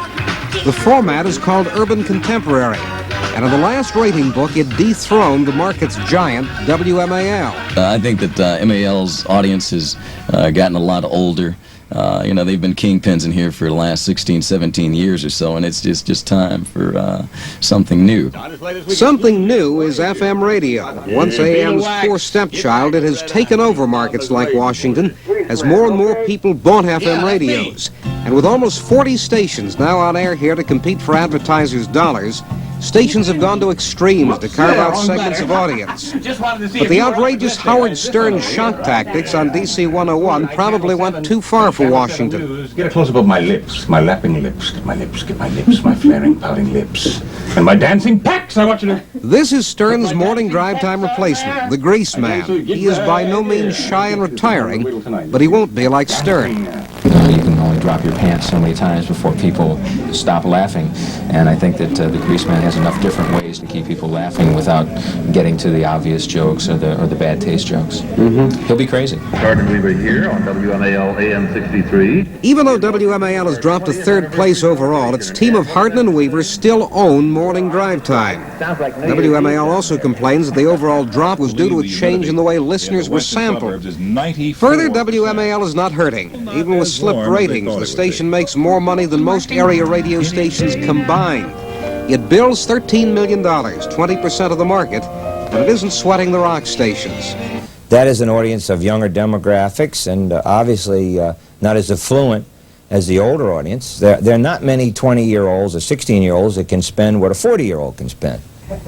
The format is called Urban Contemporary, and in the last rating book, it dethroned the market's giant, WMAL. I think that MAL's audience has gotten a lot older. They've been kingpins in here for the last 16, 17 years or so, and it's just time for something new. Something new is FM radio. Once AM's poor stepchild, it has taken over markets like Washington as more and more people bought FM radios. And with almost 40 stations now on air here to compete for advertisers' dollars, Stations have gone to extremes to carve out segments of audience. But the outrageous Howard Stern shock tactics on DC 101 probably went too far for Washington. Get a close-up of my lips, my lapping lips. Get my lips, my flaring, pouting lips. And my dancing pecs, I want you to... This is Stern's morning drive time replacement, the Grease Man. He is by no means shy and retiring, but he won't be like Stern. You can only drop your pants so many times before people stop laughing, and I think that the Grease Man has enough different ways to keep people laughing without getting to the obvious jokes or the bad taste jokes. He'll be crazy. Hardin and Weaver here on WMAL AM 63. Even though WMAL has dropped to third place overall, its team of Hardin and Weaver still own morning drive time. WMAL also complains that the overall drop was due to a change in the way listeners were sampled. Further, WMAL is not hurting. Even with slipped ratings, the station makes more money than most area radio stations combined. It bills $13 million, 20% of the market, but it isn't sweating the rock stations. That is an audience of younger demographics and obviously not as affluent as the older audience. There are not many 20-year-olds or 16-year-olds that can spend what a 40-year-old can spend.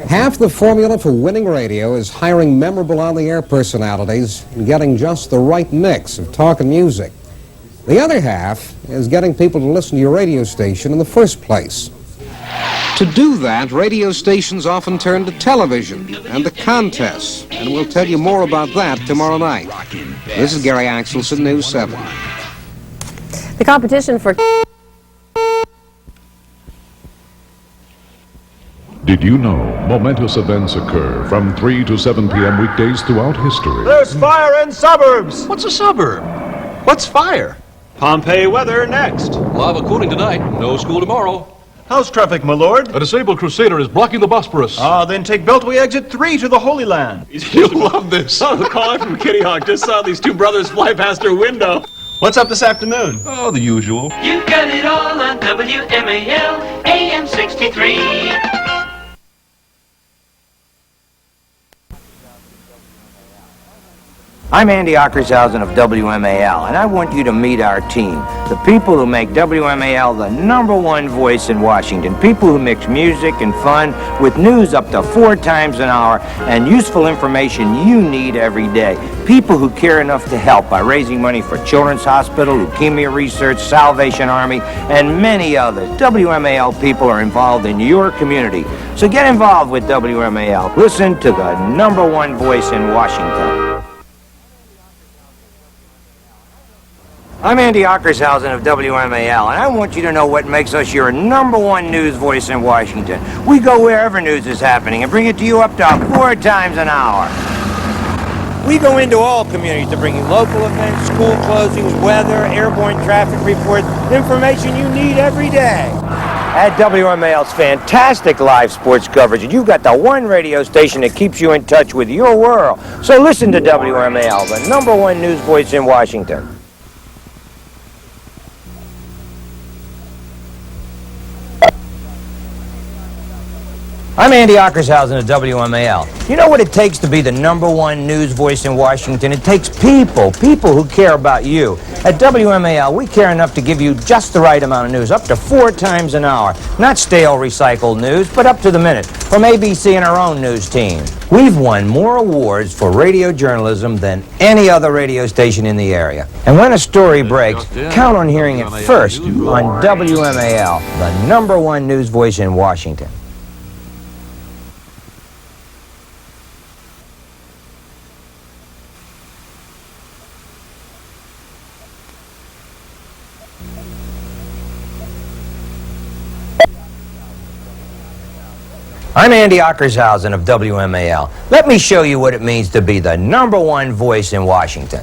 Half the formula for winning radio is hiring memorable on-the-air personalities and getting just the right mix of talk and music. The other half is getting people to listen to your radio station in the first place. To do that, radio stations often turn to television and to contests, and we'll tell you more about that tomorrow night. This is Gary Axelson, News 7. The competition for... Did you know momentous events occur from 3 to 7 p.m. weekdays throughout history? There's fire in suburbs. What's a suburb? What's fire? Pompeii weather next. Lava cooling tonight. No school tomorrow. How's traffic, my lord? A disabled crusader is blocking the Bosporus. Ah, then take Beltway exit 3 to the Holy Land. You'll love this. Oh, the caller from Kitty Hawk just saw these two brothers fly past her window. What's up this afternoon? Oh, the usual. You got it all on WMAL AM 63. I'm Andy Ockershausen of WMAL, and I want you to meet our team, the people who make WMAL the #1 voice in Washington, people who mix music and fun with news up to 4 times an hour and useful information you need every day, people who care enough to help by raising money for Children's Hospital, Leukemia Research, Salvation Army, and many others. WMAL people are involved in your community, so get involved with WMAL. Listen to the #1 voice in Washington. I'm Andy Ockershausen of WMAL, and I want you to know what makes us your #1 news voice in Washington. We go wherever news is happening and bring it to you up to 4 times an hour. We go into all communities to bring you local events, school closings, weather, airborne traffic reports, information you need every day. At WMAL's fantastic live sports coverage, and you've got the one radio station that keeps you in touch with your world. So listen to WMAL, the #1 news voice in Washington. I'm Andy Ockershausen of WMAL. You know what it takes to be the #1 news voice in Washington? It takes people who care about you. At WMAL, we care enough to give you just the right amount of news, up to 4 times an hour. Not stale recycled news, but up to the minute, from ABC and our own news team. We've won more awards for radio journalism than any other radio station in the area. And when a story breaks, count on hearing it first on WMAL, the #1 news voice in Washington. I'm Andy Ockershausen of WMAL. Let me show you what it means to be the #1 voice in Washington.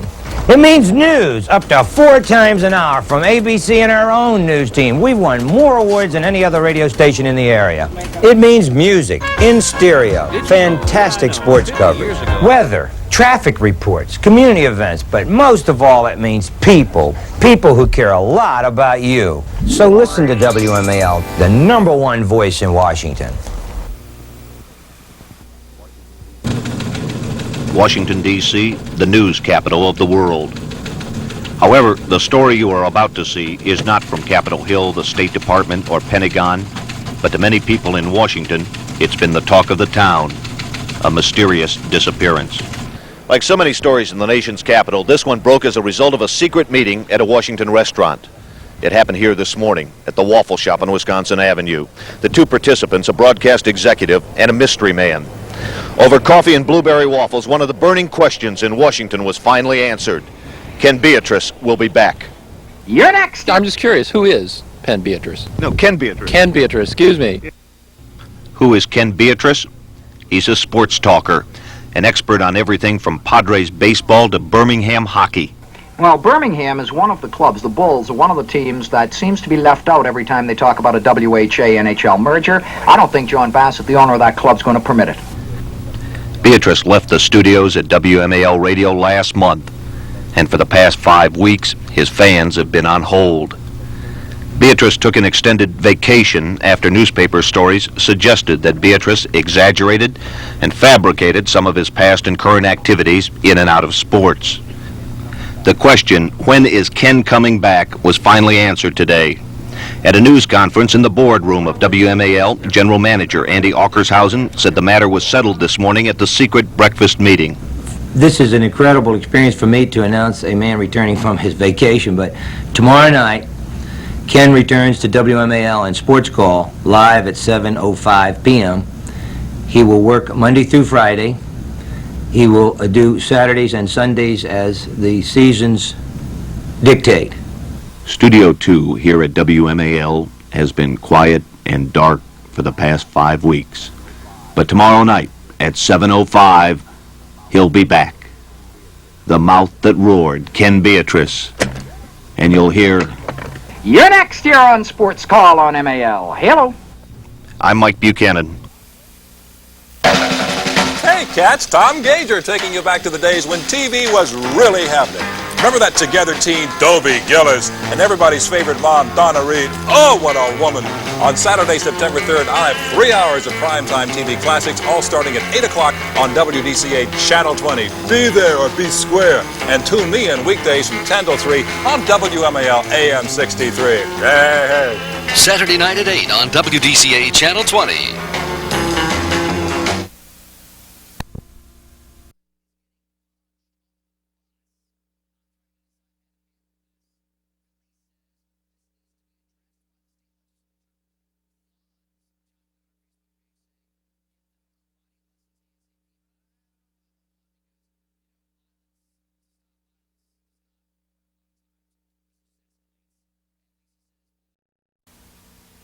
It means news up to 4 times an hour from ABC and our own news team. We've won more awards than any other radio station in the area. It means music in stereo, fantastic sports coverage, weather, traffic reports, community events, but most of all it means people who care a lot about you. So listen to WMAL, the #1 voice in Washington. Washington, D.C., the news capital of the world. However, the story you are about to see is not from Capitol Hill, the State Department, or Pentagon. But to many people in Washington, it's been the talk of the town, a mysterious disappearance. Like so many stories in the nation's capital, this one broke as a result of a secret meeting at a Washington restaurant. It happened here this morning at the Waffle Shop on Wisconsin Avenue. The two participants, a broadcast executive and a mystery man. Over coffee and blueberry waffles, one of the burning questions in Washington was finally answered. Ken Beatrice will be back. You're next. I'm just curious, who is Ken Beatrice? No, Ken Beatrice. Ken Beatrice, excuse me. Who is Ken Beatrice? He's a sports talker, an expert on everything from Padres baseball to Birmingham hockey. Well, Birmingham is one of the clubs, the Bulls are one of the teams that seems to be left out every time they talk about a WHA-NHL merger. I don't think John Bassett, the owner of that club, is going to permit it. Beatrice left the studios at WMAL Radio last month, and for the past 5 weeks, his fans have been on hold. Beatrice took an extended vacation after newspaper stories suggested that Beatrice exaggerated and fabricated some of his past and current activities in and out of sports. The question, when is Ken coming back, was finally answered today. At a news conference in the boardroom of WMAL, General Manager Andy Aukershausen said the matter was settled this morning at the secret breakfast meeting. This is an incredible experience for me to announce a man returning from his vacation, but tomorrow night, Ken returns to WMAL and Sports Call live at 7:05 p.m. He will work Monday through Friday. He will do Saturdays and Sundays as the seasons dictate. Studio 2 here at WMAL has been quiet and dark for the past 5 weeks. But tomorrow night at 7:05, he'll be back. The mouth that roared, Ken Beatrice. And you'll hear... You're next here on Sports Call on MAL. Hello. I'm Mike Buchanan. Hey, cats, Tom Gager taking you back to the days when TV was really happening. Remember that Together teen, Dobie Gillis, and everybody's favorite mom, Donna Reed? Oh, what a woman! On Saturday, September 3rd, I have 3 hours of primetime TV classics, all starting at 8 o'clock on WDCA Channel 20. Be there or be square. And tune me in weekdays from 10 till 3 on WMAL AM 63. Hey, hey. Saturday night at 8 on WDCA Channel 20.